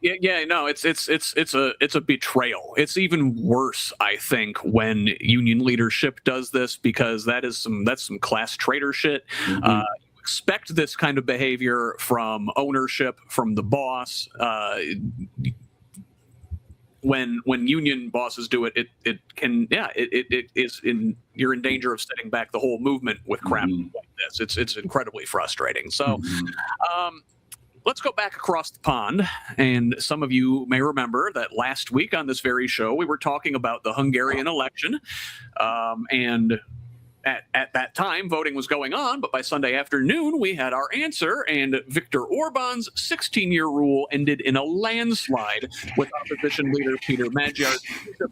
Yeah, no, it's a betrayal. It's even worse, I think, when union leadership does this, because that's some class traitor shit. You expect this kind of behavior from ownership, from the boss. When union bosses do it, you're in danger of setting back the whole movement with crap like this. It's incredibly frustrating. So. Let's go back across the pond, and some of you may remember that last week on this very show, we were talking about the Hungarian election, and at that time, voting was going on, but by Sunday afternoon, we had our answer, and Viktor Orban's 16-year rule ended in a landslide, with opposition leader Peter Magyar's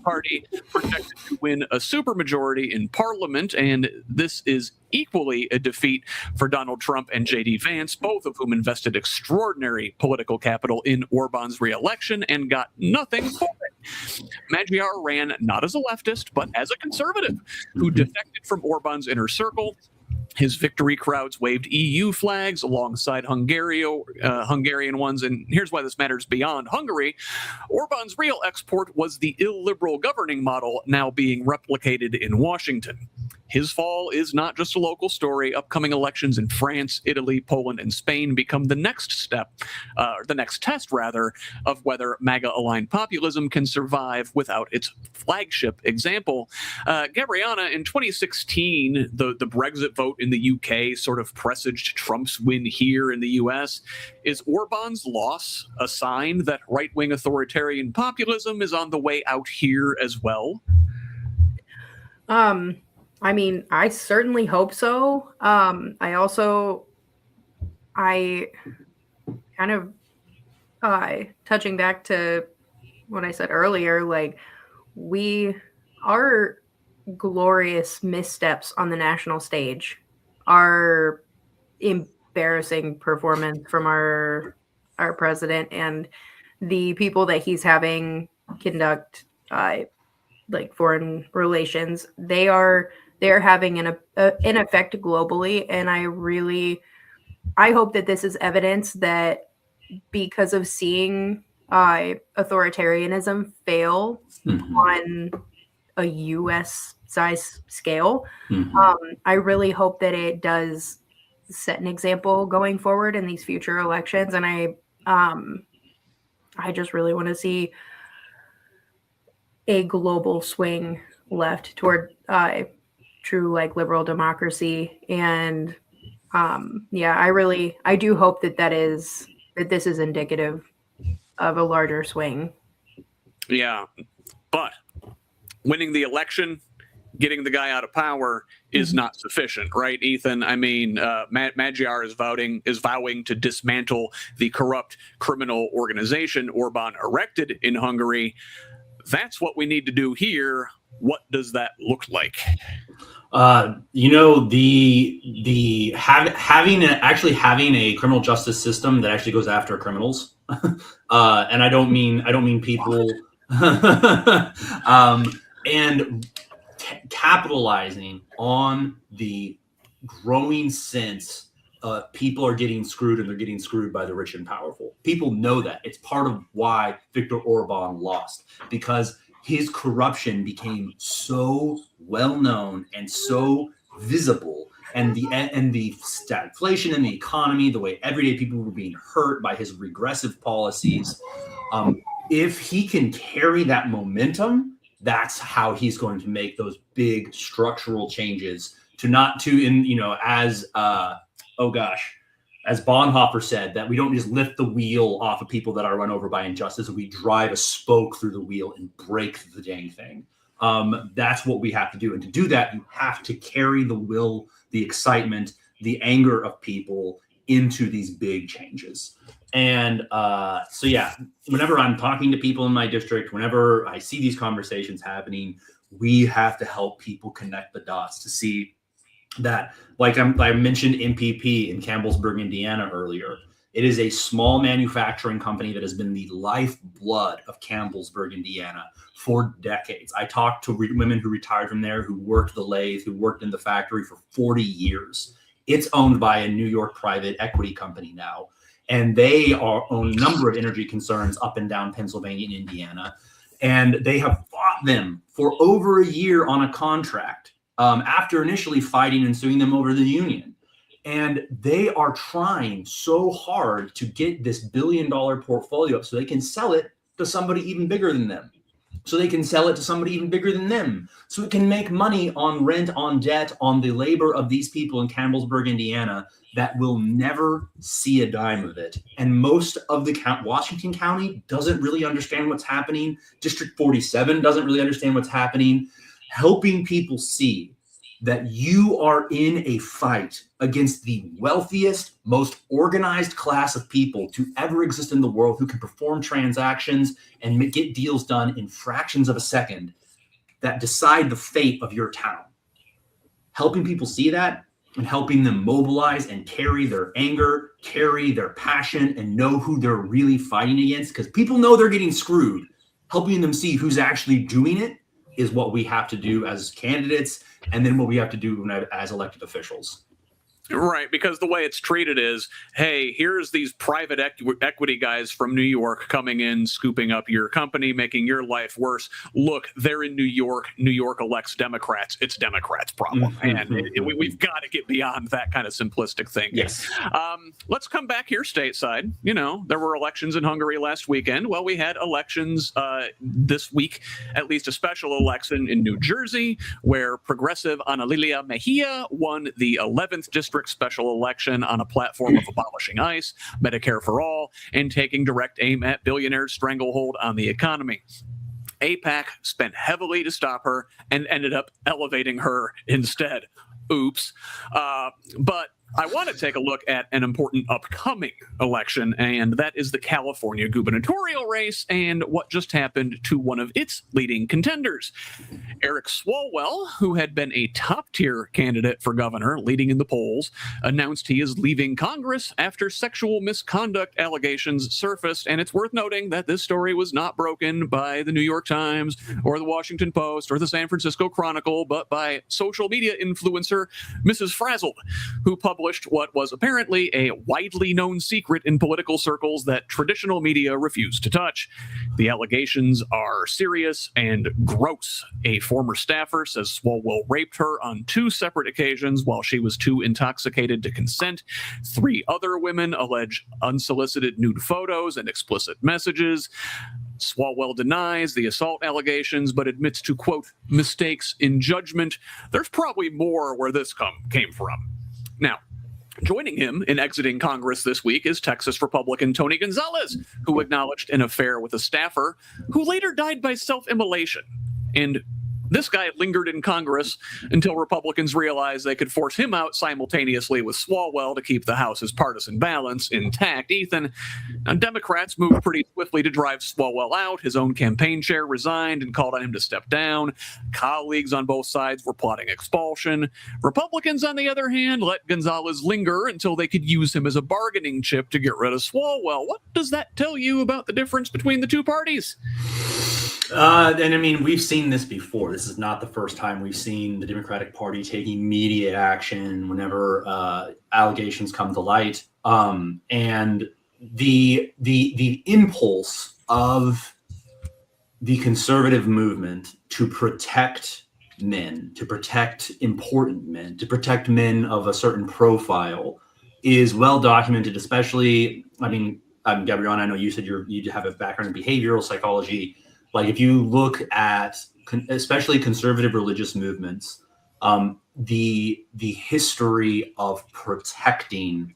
party projected to win a supermajority in parliament, and this is equally a defeat for Donald Trump and J.D. Vance, both of whom invested extraordinary political capital in Orban's re-election and got nothing for it. Magyar ran not as a leftist, but as a conservative who defected from Orban's inner circle. His victory crowds waved EU flags alongside Hungarian ones, and here's why this matters beyond Hungary. Orban's real export was the illiberal governing model now being replicated in Washington. His fall is not just a local story. Upcoming elections in France, Italy, Poland, and Spain become the next step, the next test, rather, of whether MAGA-aligned populism can survive without its flagship example. Gabrianna, in 2016, the Brexit vote in the UK sort of presaged Trump's win here in the US. Is Orban's loss a sign that right-wing authoritarian populism is on the way out here as well? I mean, I certainly hope so. I kind of touching back to what I said earlier, like, our glorious missteps on the national stage, our embarrassing performance from our president and the people that he's having conduct like foreign relations, they're having an effect globally, and I hope that this is evidence that because of seeing authoritarianism fail on a U.S. size scale, I really hope that it does set an example going forward in these future elections, and I just really want to see a global swing left toward true, like, liberal democracy. And I do hope that this is indicative of a larger swing. Yeah, but winning the election, getting the guy out of power is not sufficient, right, Ethan? I mean, Magyar is vowing to dismantle the corrupt criminal organization Orban erected in Hungary. That's what we need to do here. What does that look like? Having a criminal justice system that actually goes after criminals, and I don't mean people, and capitalizing on the growing sense people are getting screwed, and they're getting screwed by the rich and powerful. People know that. It's part of why Viktor Orban lost, because his corruption became so well known and so visible, and the stagflation in the economy, the way everyday people were being hurt by his regressive policies. If he can carry that momentum, that's how he's going to make those big structural changes as Bonhoeffer said, that we don't just lift the wheel off of people that are run over by injustice, we drive a spoke through the wheel and break the dang thing. That's what we have to do. And to do that, you have to carry the will, the excitement, the anger of people into these big changes. And whenever I'm talking to people in my district, whenever I see these conversations happening, we have to help people connect the dots to see that, like I mentioned MPP in Campbellsburg, Indiana earlier. It is a small manufacturing company that has been the lifeblood of Campbellsburg, Indiana for decades. I talked to women who retired from there, who worked the lathe, who worked in the factory for 40 years. It's owned by a New York private equity company now, and they own a number of energy concerns up and down Pennsylvania and Indiana, and they have fought them for over a year on a contract after initially fighting and suing them over the union. And they are trying so hard to get this billion-dollar portfolio up so they can sell it to somebody even bigger than them. So they can sell it to somebody even bigger than them. So it can make money on rent, on debt, on the labor of these people in Campbellsburg, Indiana, that will never see a dime of it. And most of the Washington County doesn't really understand what's happening. District 47 doesn't really understand what's happening. Helping people see that you are in a fight against the wealthiest, most organized class of people to ever exist in the world, who can perform transactions and get deals done in fractions of a second that decide the fate of your town. Helping people see that and helping them mobilize and carry their anger, carry their passion, and know who they're really fighting against, because people know they're getting screwed. Helping them see who's actually doing it is what we have to do as candidates, and then what we have to do as elected officials. Right, because the way it's treated is, hey, here's these private equity guys from New York coming in, scooping up your company, making your life worse. Look, they're in New York. New York elects Democrats. It's Democrats' problem. And we've got to get beyond that kind of simplistic thinking. Yes. Let's come back here stateside. You know, there were elections in Hungary last weekend. Well, we had elections this week, at least a special election in New Jersey, where progressive Ana Lilia Mejia won the 11th district special election on a platform of abolishing ICE, Medicare for all, and taking direct aim at billionaires' stranglehold on the economy. AIPAC spent heavily to stop her and ended up elevating her instead. Oops. But I want to take a look at an important upcoming election, and that is the California gubernatorial race and what just happened to one of its leading contenders. Eric Swalwell, who had been a top-tier candidate for governor, leading in the polls, announced he is leaving Congress after sexual misconduct allegations surfaced, and it's worth noting that this story was not broken by the New York Times or the Washington Post or the San Francisco Chronicle, but by social media influencer Mrs. Frazzled, who published what was apparently a widely known secret in political circles that traditional media refused to touch. The allegations are serious and gross. A former staffer says Swalwell raped her on 2 separate occasions while she was too intoxicated to consent. 3 other women allege unsolicited nude photos and explicit messages. Swalwell denies the assault allegations, but admits to, quote, mistakes in judgment. There's probably more where this came from. Now, joining him in exiting Congress this week is Texas Republican Tony Gonzalez, who acknowledged an affair with a staffer who later died by self-immolation. And this guy lingered in Congress until Republicans realized they could force him out simultaneously with Swalwell to keep the House's partisan balance intact. Ethan, now Democrats moved pretty swiftly to drive Swalwell out. His own campaign chair resigned and called on him to step down. Colleagues on both sides were plotting expulsion. Republicans, on the other hand, let Gonzalez linger until they could use him as a bargaining chip to get rid of Swalwell. What does that tell you about the difference between the two parties? And I mean, we've seen this before. This is not the first time we've seen the Democratic Party take immediate action whenever allegations come to light. And the impulse of the conservative movement to protect men, to protect important men, to protect men of a certain profile is well documented, especially, I mean, Gabrianna, I know you said you have a background in behavioral psychology. Like if you look at especially conservative religious movements, the history of protecting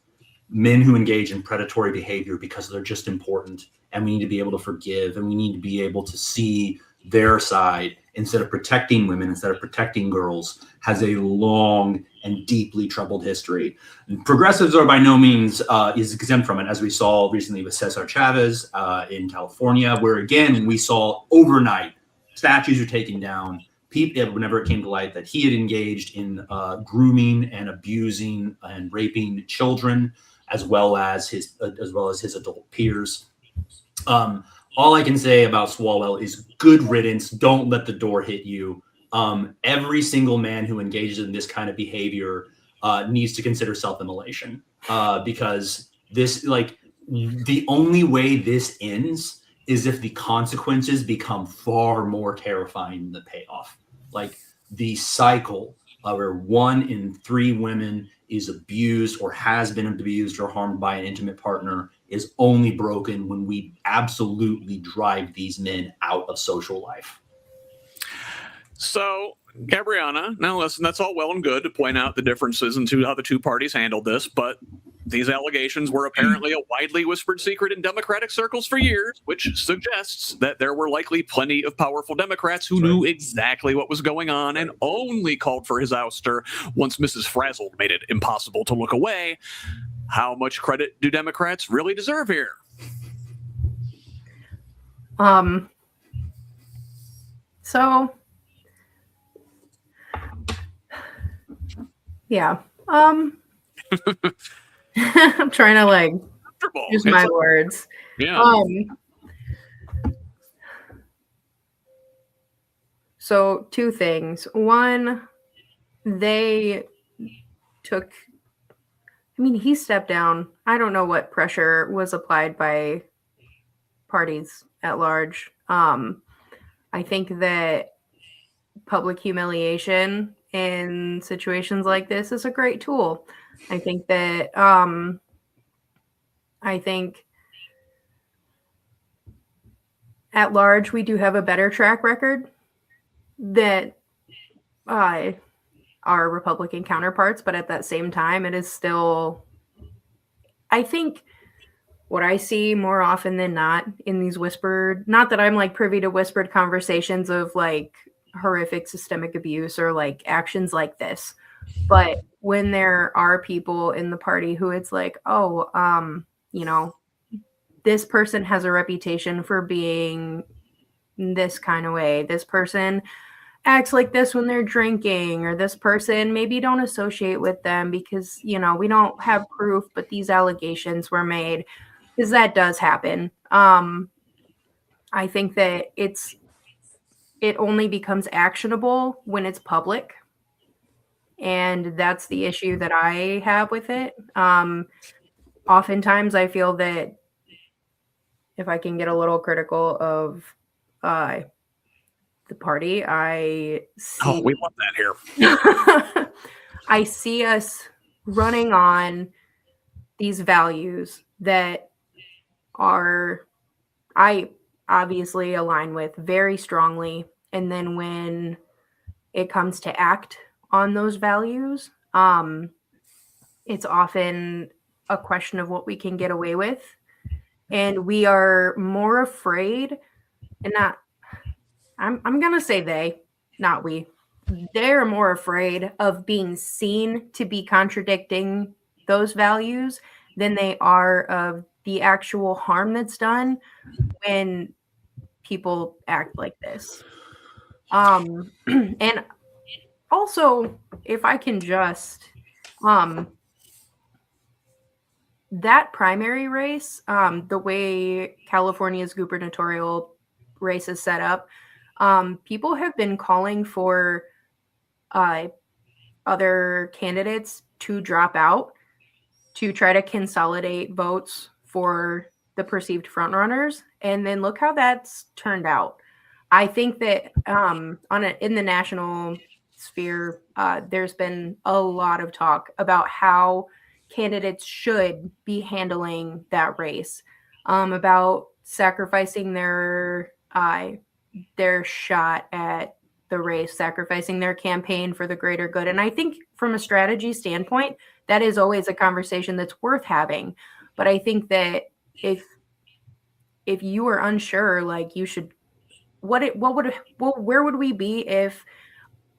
men who engage in predatory behavior because they're just important, and we need to be able to forgive, and we need to be able to see their side instead of protecting women, instead of protecting girls, has a long and deeply troubled history. And progressives are by no means is exempt from it, as we saw recently with Cesar Chavez in California, where again we saw overnight statues are taken down, whenever it came to light that he had engaged in grooming and abusing and raping children, as well as his adult peers. All I can say about Swalwell is good riddance. Don't let the door hit you. Every single man who engages in this kind of behavior needs to consider self-immolation, because this, like, the only way this ends is if the consequences become far more terrifying than the payoff. Like, the cycle where 1 in 3 women is abused or has been abused or harmed by an intimate partner is only broken when we absolutely drive these men out of social life. So, Gabrianna, now listen, that's all well and good to point out the differences in how the two parties handled this, but these allegations were apparently a widely whispered secret in Democratic circles for years, which suggests that there were likely plenty of powerful Democrats who knew exactly what was going on and only called for his ouster once Mrs. Frazzled made it impossible to look away. How much credit do Democrats really deserve here? So, yeah. I'm trying to use my words. Yeah. So 2 things. One, he stepped down. I don't know what pressure was applied by parties at large. I think that public humiliation in situations like this is a great tool. I think that at large we do have a better track record that our Republican counterparts, but at that same time it is still, I think, what I see more often than not in these whispered, not that I'm privy to whispered conversations of horrific systemic abuse or actions like this, but when there are people in the party who it's this person has a reputation for being this kind of way, this person acts like this when they're drinking, or this person, maybe don't associate with them because we don't have proof, but these allegations were made, because that does happen. I think that it only becomes actionable when it's public. And that's the issue that I have with it. Oftentimes I feel that if I can get a little critical of the party, I see... we want that here. I see us running on these values that I obviously align with very strongly. And then when it comes to act on those values, it's often a question of what we can get away with. And we are more afraid, and I'm going to say they, not we. They're more afraid of being seen to be contradicting those values than they are of the actual harm that's done when people act like this. And also, if I can just, that primary race, the way California's gubernatorial race is set up, people have been calling for other candidates to drop out to try to consolidate votes for the perceived frontrunners. And then look how that's turned out. I think that in the national sphere, there's been a lot of talk about how candidates should be handling that race, about sacrificing their shot at the race, sacrificing their campaign for the greater good. And I think from a strategy standpoint, that is always a conversation that's worth having. But I think that if you are unsure, you should, where would we be if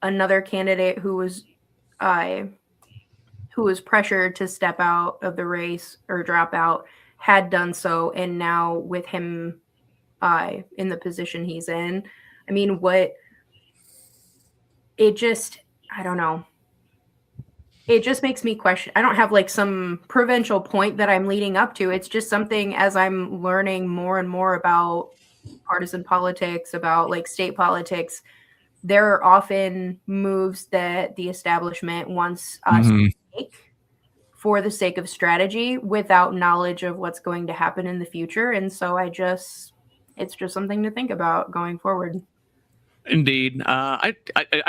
another candidate who was pressured to step out of the race or drop out had done so, and now with him in the position he's in, I mean, what it just, I don't know. It just makes me question. I don't have like some provincial point that I'm leading up to. It's just something as I'm learning more and more about partisan politics, about like state politics, there are often moves that the establishment wants us to make for the sake of strategy without knowledge of what's going to happen in the future. And so it's just something to think about going forward. Indeed. I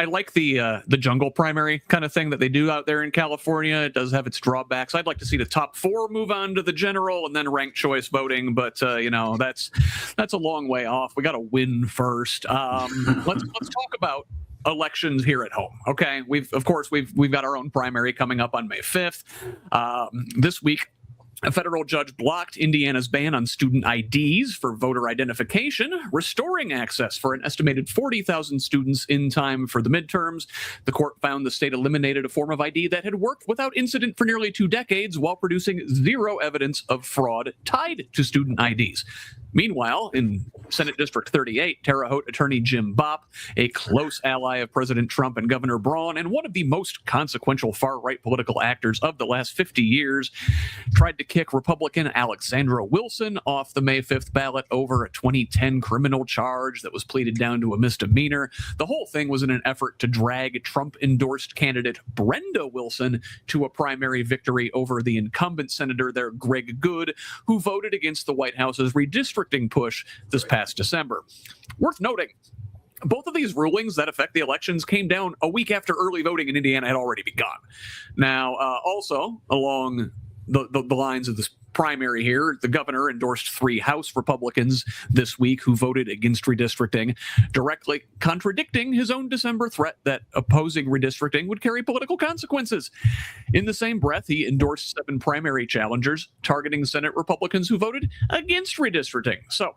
like the jungle primary kind of thing that they do out there in California. It does have its drawbacks. I'd like to see the top 4 move on to the general and then ranked choice voting, but that's a long way off. We got to win first. Let's talk about elections here at home. Okay, we've got our own primary coming up on May 5th. This week, a federal judge blocked Indiana's ban on student IDs for voter identification, restoring access for an estimated 40,000 students in time for the midterms. The court found the state eliminated a form of ID that had worked without incident for nearly 2 decades while producing zero evidence of fraud tied to student IDs. Meanwhile, in Senate District 38, Terre Haute attorney Jim Bopp, a close ally of President Trump and Governor Braun, and one of the most consequential far-right political actors of the last 50 years, tried to kick Republican Alexandra Wilson off the May 5th ballot over a 2010 criminal charge that was pleaded down to a misdemeanor. The whole thing was in an effort to drag Trump-endorsed candidate Brenda Wilson to a primary victory over the incumbent senator there, Greg Good, who voted against the White House's redistricting push this past December. Worth noting, both of these rulings that affect the elections came down a week after early voting in Indiana had already begun. Now, also along the lines of this primary here, the governor endorsed 3 House Republicans this week who voted against redistricting, directly contradicting his own December threat that opposing redistricting would carry political consequences. In the same breath, he endorsed 7 primary challengers, targeting Senate Republicans who voted against redistricting. So,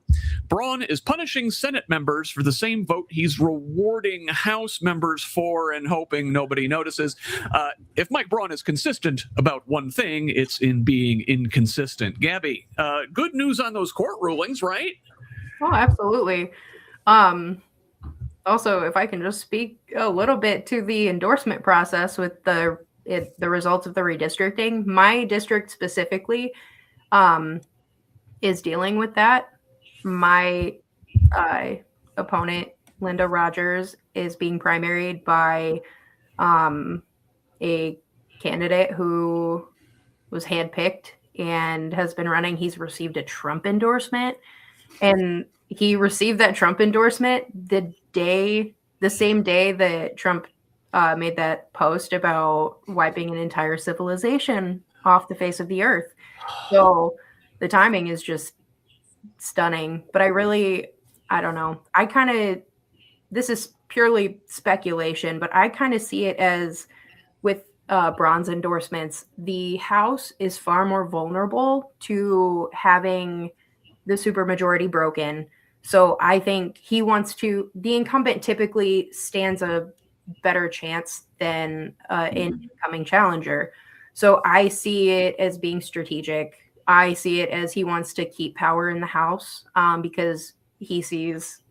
Braun is punishing Senate members for the same vote he's rewarding House members for and hoping nobody notices. If Mike Braun is consistent about one thing, it's in being inconsistent. Gabby, good news on those court rulings, right? Oh, absolutely. Also, if I can just speak a little bit to the endorsement process with the results of the redistricting, my district specifically is dealing with that. My opponent, Linda Rogers, is being primaried by a candidate who was handpicked and has been running. He's received a Trump endorsement, and he received that Trump endorsement the same day that Trump made that post about wiping an entire civilization off the face of the earth. So the timing is just stunning. But I don't know. This is purely speculation, but I kind of see it as with Braun's endorsements, the House is far more vulnerable to having the supermajority broken. So I think he wants to, the incumbent typically stands a better chance than an incoming challenger. So I see it as being strategic. I see it as he wants to keep power in the House because he sees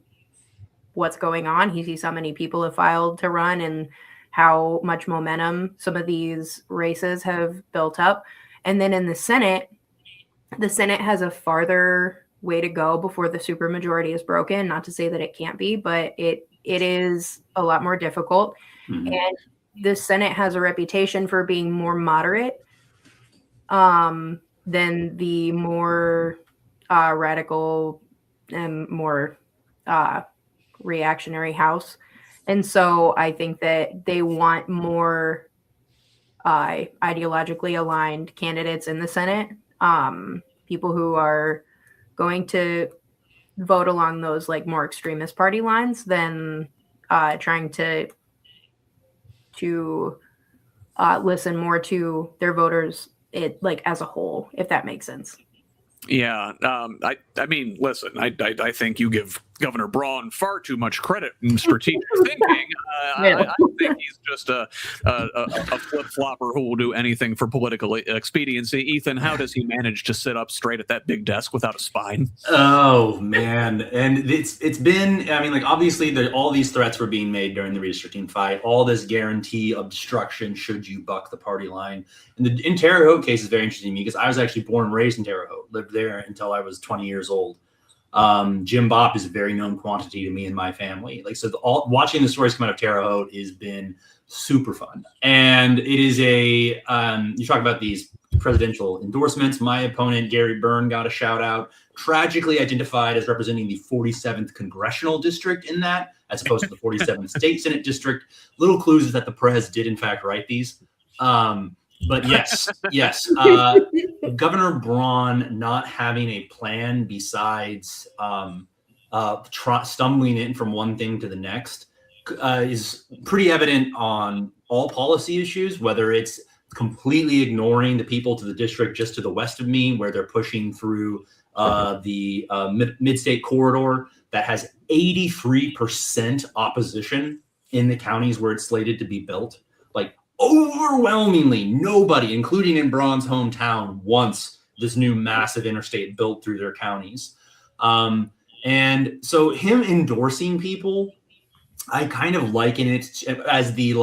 what's going on. He sees how many people have filed to run and how much momentum some of these races have built up. And then in the Senate has a farther way to go before the supermajority is broken. Not to say that it can't be, but it is a lot more difficult. Mm-hmm. And the Senate has a reputation for being more moderate than the more radical and more reactionary House. And so I think that they want more ideologically aligned candidates in the Senate, people who are going to vote along those like more extremist party lines than trying to listen more to their voters as a whole, if that makes sense. Yeah. I mean, listen, I think you give Governor Braun far too much credit in strategic thinking. I think he's just a flip-flopper who will do anything for political expediency. Ethan, how does he manage to sit up straight at that big desk without a spine? Oh man, and it's been. I mean, like obviously, all these threats were being made during the redistricting fight. All this guarantee obstruction should you buck the party line. And the in Terre Haute case is very interesting to me because I was actually born and raised in Terre Haute, lived there until I was 20 years old. Jim Bop is a very known quantity to me and my family. Like, so watching the stories come out of Terre Haute has been super fun. And it is you talk about these presidential endorsements. My opponent, Gary Byrne, got a shout out, tragically identified as representing the 47th congressional district in that, as opposed to the 47th state Senate district. Little clues is that the prez did in fact write these. But yes. Governor Braun not having a plan besides stumbling in from one thing to the next is pretty evident on all policy issues, whether it's completely ignoring the people to the district just to the west of me, where they're pushing through the mid-state corridor that has 83% opposition in the counties where it's slated to be built. Like, overwhelmingly nobody, including in Braun's hometown, wants this new massive interstate built through their counties. And so him endorsing people, I kind of liken it as the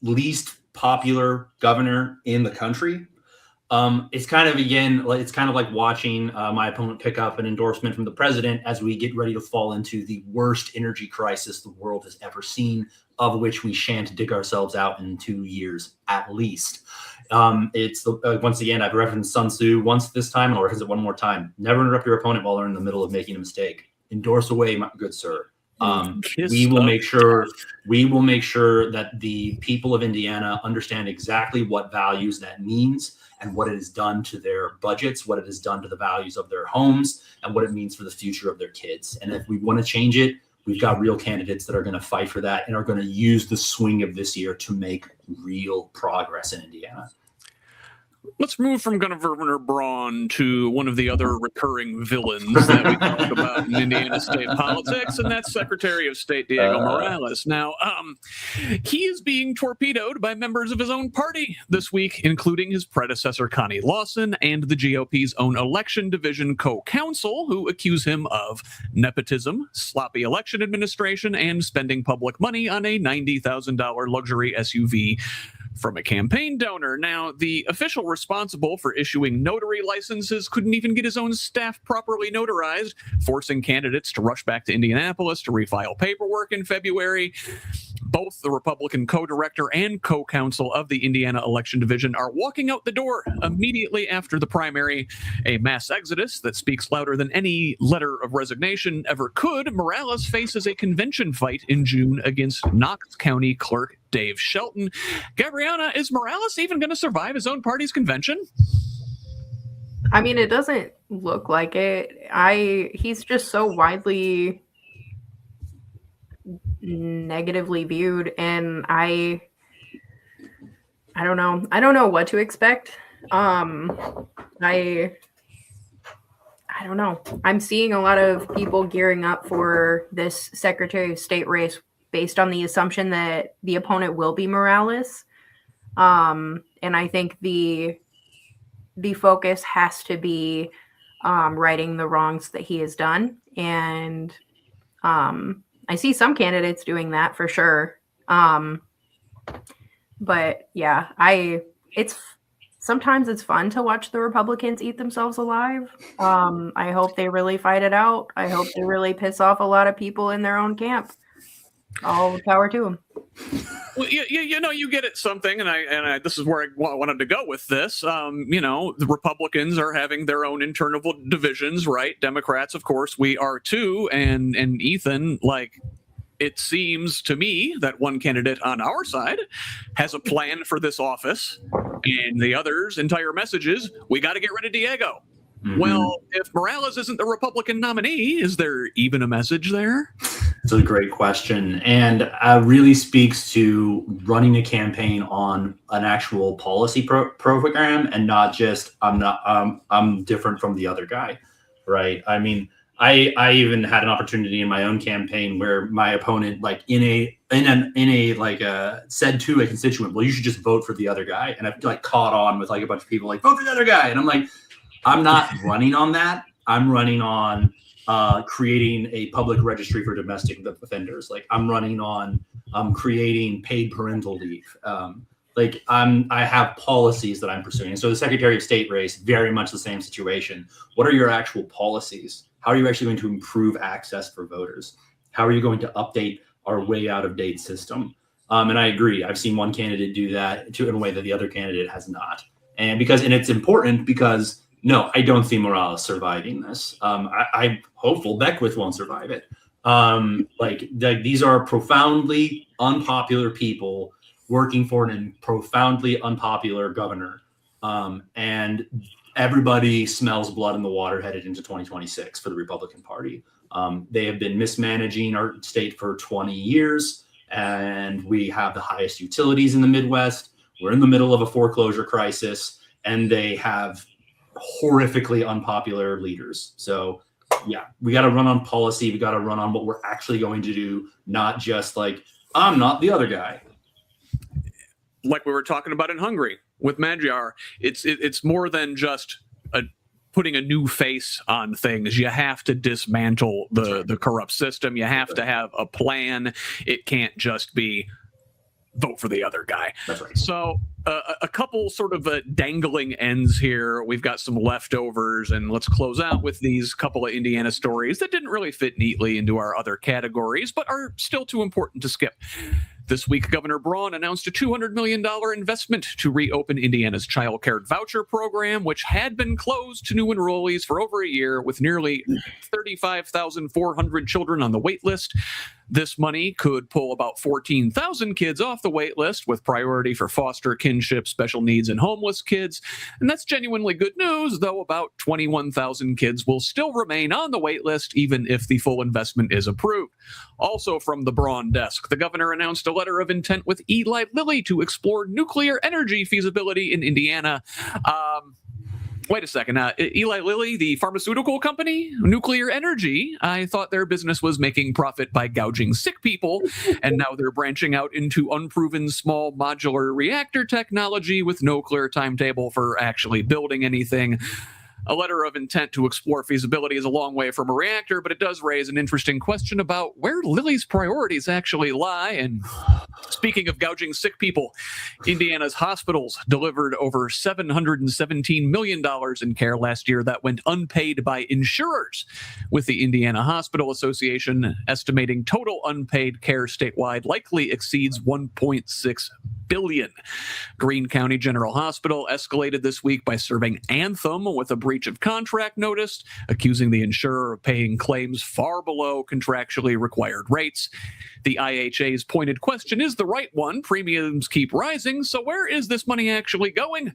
least popular governor in the country. It's kind of, again, it's kind of like watching my opponent pick up an endorsement from the president as we get ready to fall into the worst energy crisis the world has ever seen, of which we shan't dig ourselves out in 2 years at least. It's once again, I've referenced Sun Tzu once this time, and I'll reference it one more time. Never interrupt your opponent while they're in the middle of making a mistake. Endorse away, my good sir. We will make sure that the people of Indiana understand exactly what values that means and what it has done to their budgets, what it has done to the values of their homes, and what it means for the future of their kids. And if we want to change it, we've got real candidates that are going to fight for that and are going to use the swing of this year to make real progress in Indiana. Let's move from Governor Braun to one of the other recurring villains that we talk about in Indiana state politics, and that's Secretary of State Diego Morales. Now, he is being torpedoed by members of his own party this week, including his predecessor, Connie Lawson, and the GOP's own election division co-counsel, who accuse him of nepotism, sloppy election administration, and spending public money on a $90,000 luxury SUV from a campaign donor. Now, the official responsible for issuing notary licenses couldn't even get his own staff properly notarized, forcing candidates to rush back to Indianapolis to refile paperwork in February. Both the Republican co-director and co-counsel of the Indiana Election Division are walking out the door immediately after the primary, a mass exodus that speaks louder than any letter of resignation ever could. Morales faces a convention fight in June against Knox County Clerk Dave Shelton. Gabrianna, is Morales even going to survive his own party's convention? I mean, it doesn't look like it. He's just so widely negatively viewed, and I don't know. I don't know what to expect. I don't know. I'm seeing a lot of people gearing up for this Secretary of State race based on the assumption that the opponent will be Morales. And I think the focus has to be righting the wrongs that he has done. And I see some candidates doing that for sure. But yeah, sometimes it's fun to watch the Republicans eat themselves alive. I hope they really fight it out. I hope they really piss off a lot of people in their own camp. All power to them. Well, you get at something, and I this is where I wanted to go with this. The Republicans are having their own internal divisions, right? Democrats, of course, we are too. And Ethan, it seems to me that one candidate on our side has a plan for this office, and the other's entire message is, we got to get rid of Diego. Mm-hmm. Well, if Morales isn't the Republican nominee, is there even a message there? It's a great question, and really speaks to running a campaign on an actual policy program and not just I'm different from the other guy, right? I mean, I even had an opportunity in my own campaign where my opponent, like said to a constituent, well, you should just vote for the other guy. And I've like caught on with like a bunch of people like, vote for the other guy. And I'm like, I'm not running on that. I'm running on creating a public registry for domestic offenders. Like I'm running on creating paid parental leave. I have policies that I'm pursuing. And so the Secretary of State race, very much the same situation. What are your actual policies? How are you actually going to improve access for voters? How are you going to update our way out of date system? And I agree. I've seen one candidate do that in a way that the other candidate has not. And it's important because no, I don't see Morales surviving this. I'm hopeful Beckwith won't survive it. These are profoundly unpopular people working for a profoundly unpopular governor. And everybody smells blood in the water headed into 2026 for the Republican Party. They have been mismanaging our state for 20 years, and we have the highest utilities in the Midwest. We're in the middle of a foreclosure crisis, and they have horrifically unpopular leaders. So yeah, we got to run on policy. We got to run on what we're actually going to do, not just like, I'm not the other guy. Like we were talking about in Hungary with Magyar, it's more than just putting a new face on things. You have to dismantle the corrupt system. You have to have a plan. It can't just be vote for the other guy. That's right. So a couple sort of dangling ends here. We've got some leftovers, and let's close out with these couple of Indiana stories that didn't really fit neatly into our other categories, but are still too important to skip. This week, Governor Braun announced a $200 million investment to reopen Indiana's child care voucher program, which had been closed to new enrollees for over a year with nearly 35,400 children on the wait list. This money could pull about 14,000 kids off the wait list with priority for foster, kinship, special needs, and homeless kids. And that's genuinely good news, though about 21,000 kids will still remain on the wait list even if the full investment is approved. Also from the Braun desk, the governor announced a letter of intent with Eli Lilly to explore nuclear energy feasibility in Indiana. Wait a second. Eli Lilly, the pharmaceutical company, nuclear energy. I thought their business was making profit by gouging sick people, and now they're branching out into unproven small modular reactor technology with no clear timetable for actually building anything. A letter of intent to explore feasibility is a long way from a reactor, but it does raise an interesting question about where Lilly's priorities actually lie. And speaking of gouging sick people, Indiana's hospitals delivered over $717 million in care last year that went unpaid by insurers, with the Indiana Hospital Association estimating total unpaid care statewide likely exceeds $1.6 billion. Greene County General Hospital escalated this week by serving Anthem with a breach of contract notice, accusing the insurer of paying claims far below contractually required rates. The IHA's pointed question is the right one. Premiums keep rising, so where is this money actually going?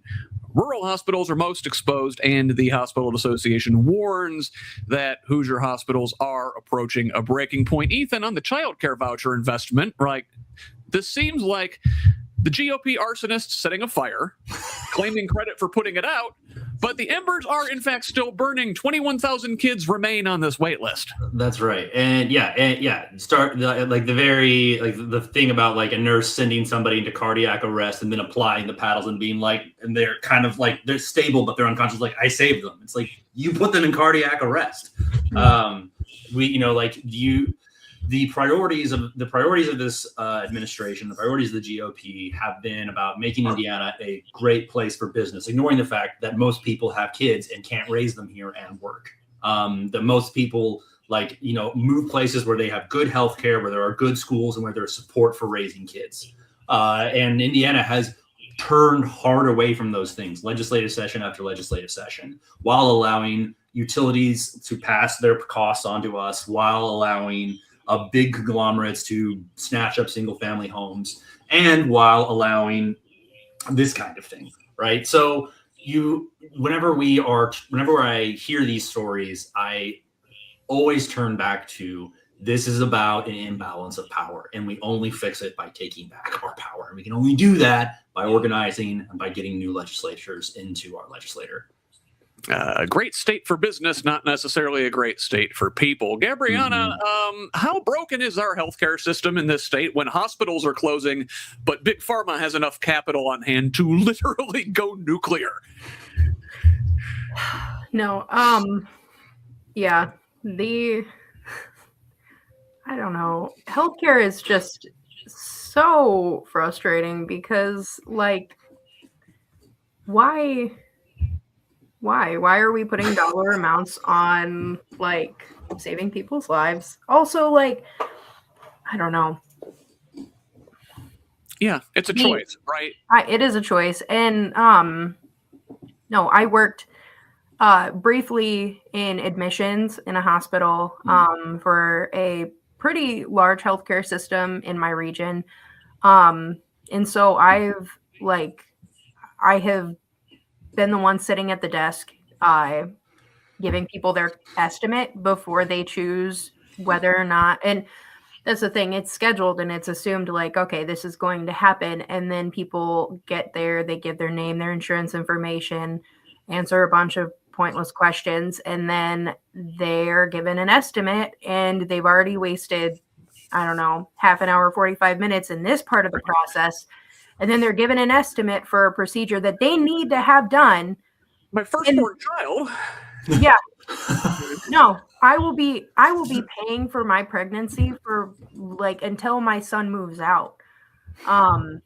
Rural hospitals are most exposed, and the Hospital Association warns that Hoosier hospitals are approaching a breaking point. Ethan, on the child care voucher investment, right? This seems like the GOP arsonist setting a fire, claiming credit for putting it out, but the embers are in fact still burning. 21,000 kids remain on this wait list. That's right. And start the thing about like a nurse sending somebody into cardiac arrest and then applying the paddles and being like, and they're kind of like, they're stable, but they're unconscious. Like, I saved them. It's like, you put them in cardiac arrest. The priorities of this administration, the priorities of the GOP have been about making Indiana a great place for business, ignoring the fact that most people have kids and can't raise them here and work. That most people move places where they have good health care, where there are good schools, and where there's support for raising kids. And Indiana has turned hard away from those things, legislative session after legislative session, while allowing utilities to pass their costs onto us, while allowing big conglomerates to snatch up single family homes, and while allowing this kind of thing, right? So whenever I hear these stories, I always turn back to, this is about an imbalance of power, and we only fix it by taking back our power. And we can only do that by organizing and by getting new legislatures into our legislature. A great state for business, not necessarily a great state for people. Gabrianna, how broken is our healthcare system in this state when hospitals are closing, but Big Pharma has enough capital on hand to literally go nuclear? No, yeah, I don't know. Healthcare is just so frustrating because, like, why are we putting dollar amounts on, like, saving people's lives? Also, like, I don't know. Yeah, it's a choice, right? It is a choice. And no, I worked briefly in admissions in a hospital for a pretty large healthcare system in my region. And so I have been the one sitting at the desk giving people their estimate before they choose whether or not, and that's the thing, it's scheduled and it's assumed like, okay, this is going to happen. And then people get there, they give their name, their insurance information, answer a bunch of pointless questions, and then they're given an estimate and they've already wasted, I don't know, half an hour, 45 minutes in this part of the process. And then they're given an estimate for a procedure that they need to have done. My firstborn child. Yeah. No, I will be paying for my pregnancy for like until my son moves out. I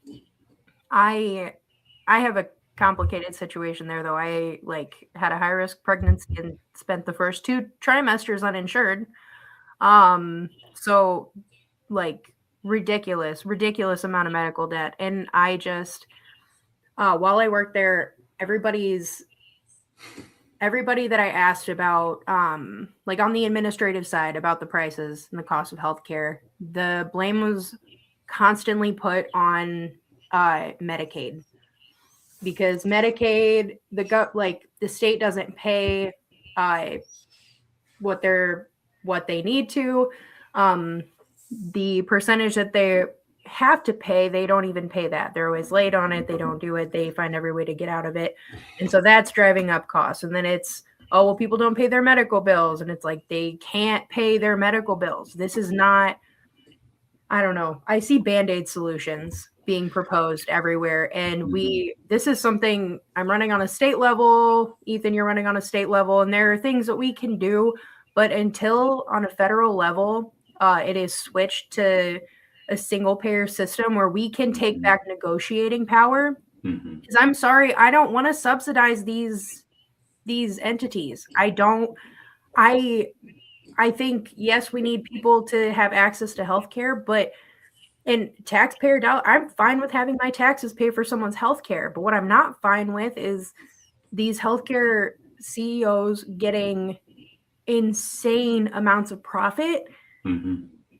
have a complicated situation there though. I like had a high risk pregnancy and spent the first 2 trimesters uninsured. So like ridiculous amount of medical debt. And I just while I worked there, everybody that I asked about, like on the administrative side about the prices and the cost of healthcare, the blame was constantly put on Medicaid, because Medicaid, the state doesn't pay what they need to. The percentage that they have to pay, they don't even pay that. They're always late on it. They don't do it. They find every way to get out of it. And so that's driving up costs. And then it's, oh, well, people don't pay their medical bills. And it's like, they can't pay their medical bills. This is not, I don't know. I see Band-Aid solutions being proposed everywhere. And this is something I'm running on a state level. Ethan, you're running on a state level. And there are things that we can do. But until on a federal level, it is switched to a single payer system where we can take back negotiating power. Because I'm sorry, I don't want to subsidize these entities. I think, yes, we need people to have access to healthcare, but in taxpayer dollar, I'm fine with having my taxes pay for someone's healthcare. But what I'm not fine with is these healthcare CEOs getting insane amounts of profit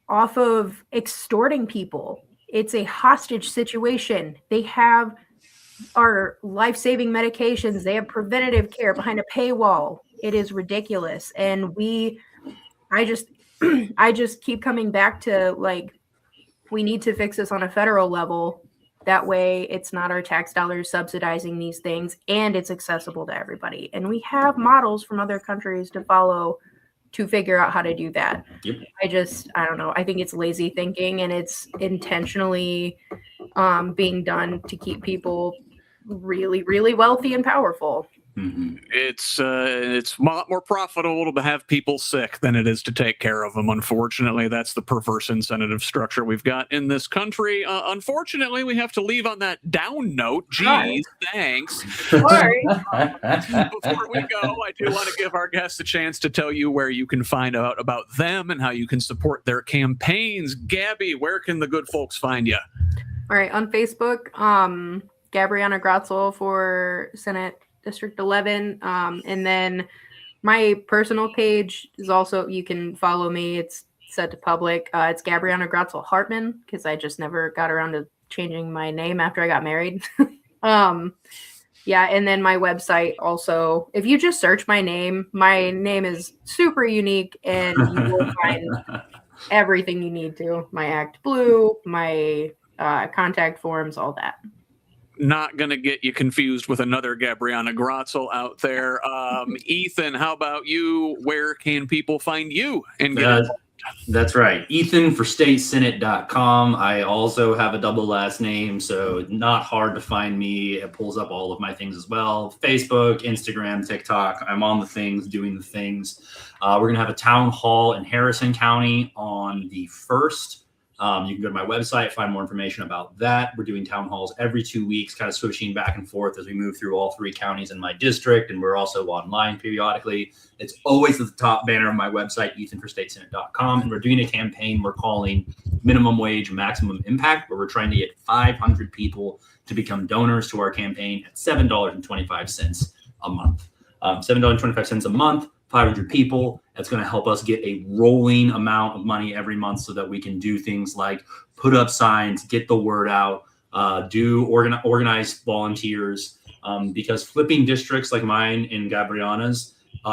off of extorting people. It's a hostage situation. They have our life-saving medications. They have preventative care behind a paywall. It is ridiculous. And I just keep coming back to, like, we need to fix this on a federal level. That way it's not our tax dollars subsidizing these things, and it's accessible to everybody. And we have models from other countries to follow to figure out how to do that. Yep. I don't know. I think it's lazy thinking, and it's intentionally being done to keep people really, really wealthy and powerful. It's a lot more profitable to have people sick than it is to take care of them. Unfortunately, that's the perverse incentive structure we've got in this country. Unfortunately, we have to leave on that down note. Geez, thanks. Sorry. Before we go, I do want to give our guests a chance to tell you where you can find out about them and how you can support their campaigns. Gabby, where can the good folks find you? All right, on Facebook, Gabrianna Gratzol for Senate District 11. And then my personal page is also, you can follow me. It's set to public. It's Gabrianna Gratzol Hartman, because I just never got around to changing my name after I got married. Yeah, and then my website also, if you just search my name is super unique, and you will find everything you need to. My Act Blue, my contact forms, all that. not going to get you confused with another Gabrianna Gratzol out there. Ethan, how about you? Where can people find you and get involved? That's right. EthanForStateSenate.com. I also have a double last name, so not hard to find me. It pulls up all of my things as well. Facebook, Instagram, TikTok. I'm on the things, doing the things. We're going to have a town hall in Harrison County on the 1st. You can go to my website, find more information about that. We're doing town halls every 2 weeks, kind of switching back and forth as we move through all 3 counties in my district. And we're also online periodically. It's always at the top banner of my website, EthanForStateSenate.com. And we're doing a campaign we're calling Minimum Wage Maximum Impact, where we're trying to get 500 people to become donors to our campaign at $7.25 a month. $7.25 a month. 500 people. That's going to help us get a rolling amount of money every month so that we can do things like put up signs, get the word out, organize volunteers, because flipping districts like mine and Gabrianna's,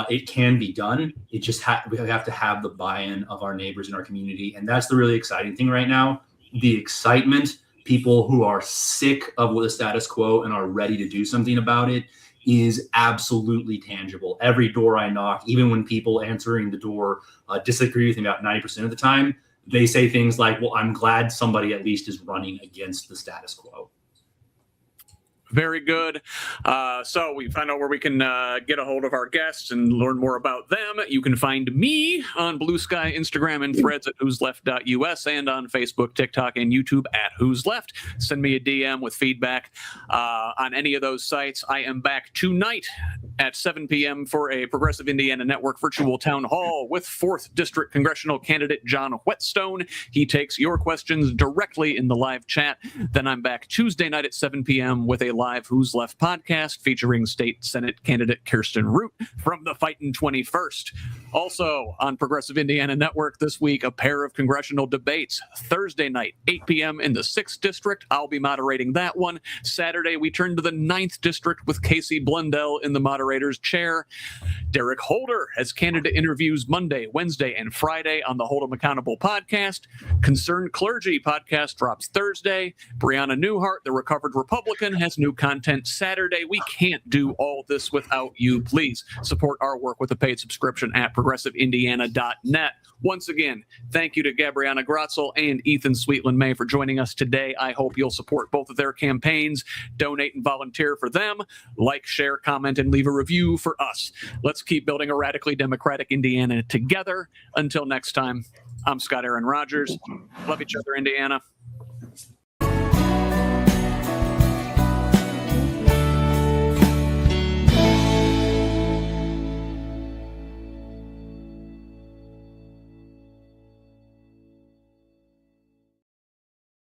it can be done. It just we have to have the buy-in of our neighbors in our community. And that's the really exciting thing right now. The excitement, people who are sick of the status quo and are ready to do something about it, is absolutely tangible. Every door I knock, even when people answering the door disagree with me about 90% of the time, they say things like, well, I'm glad somebody at least is running against the status quo. Very good. So we find out where we can get a hold of our guests and learn more about them. You can find me on Blue Sky, Instagram, and Threads at HoosLeft.us, and on Facebook, TikTok, and YouTube at Who's Left. Send me a DM with feedback on any of those sites. I am back tonight at 7 p.m. for a Progressive Indiana Network virtual town hall with 4th District Congressional candidate John Whetstone. He takes your questions directly in the live chat. Then I'm back Tuesday night at 7 p.m. with a live Who's Left podcast featuring State Senate candidate Kirsten Root from the Fightin' 21st. Also on Progressive Indiana Network this week, a pair of congressional debates. Thursday night, 8 p.m. in the 6th District. I'll be moderating that one. Saturday, we turn to the 9th District with Casey Blundell in the moderator's chair. Derek Holder has candidate interviews Monday, Wednesday, and Friday on the Hold 'em Accountable podcast. Concerned Clergy podcast drops Thursday. Brianna Newhart, the recovered Republican, has new content Saturday. We can't do all this without you. Please support our work with a paid subscription at progressiveindiana.net. Once again, thank you to Gabrianna Gratzol and Ethan Sweetland-May for joining us today. I hope you'll support both of their campaigns, donate and volunteer for them, like, share, comment, and leave a review for us. Let's keep building a radically democratic Indiana together. Until next time, I'm Scott Aaron Rogers. Love each other, Indiana.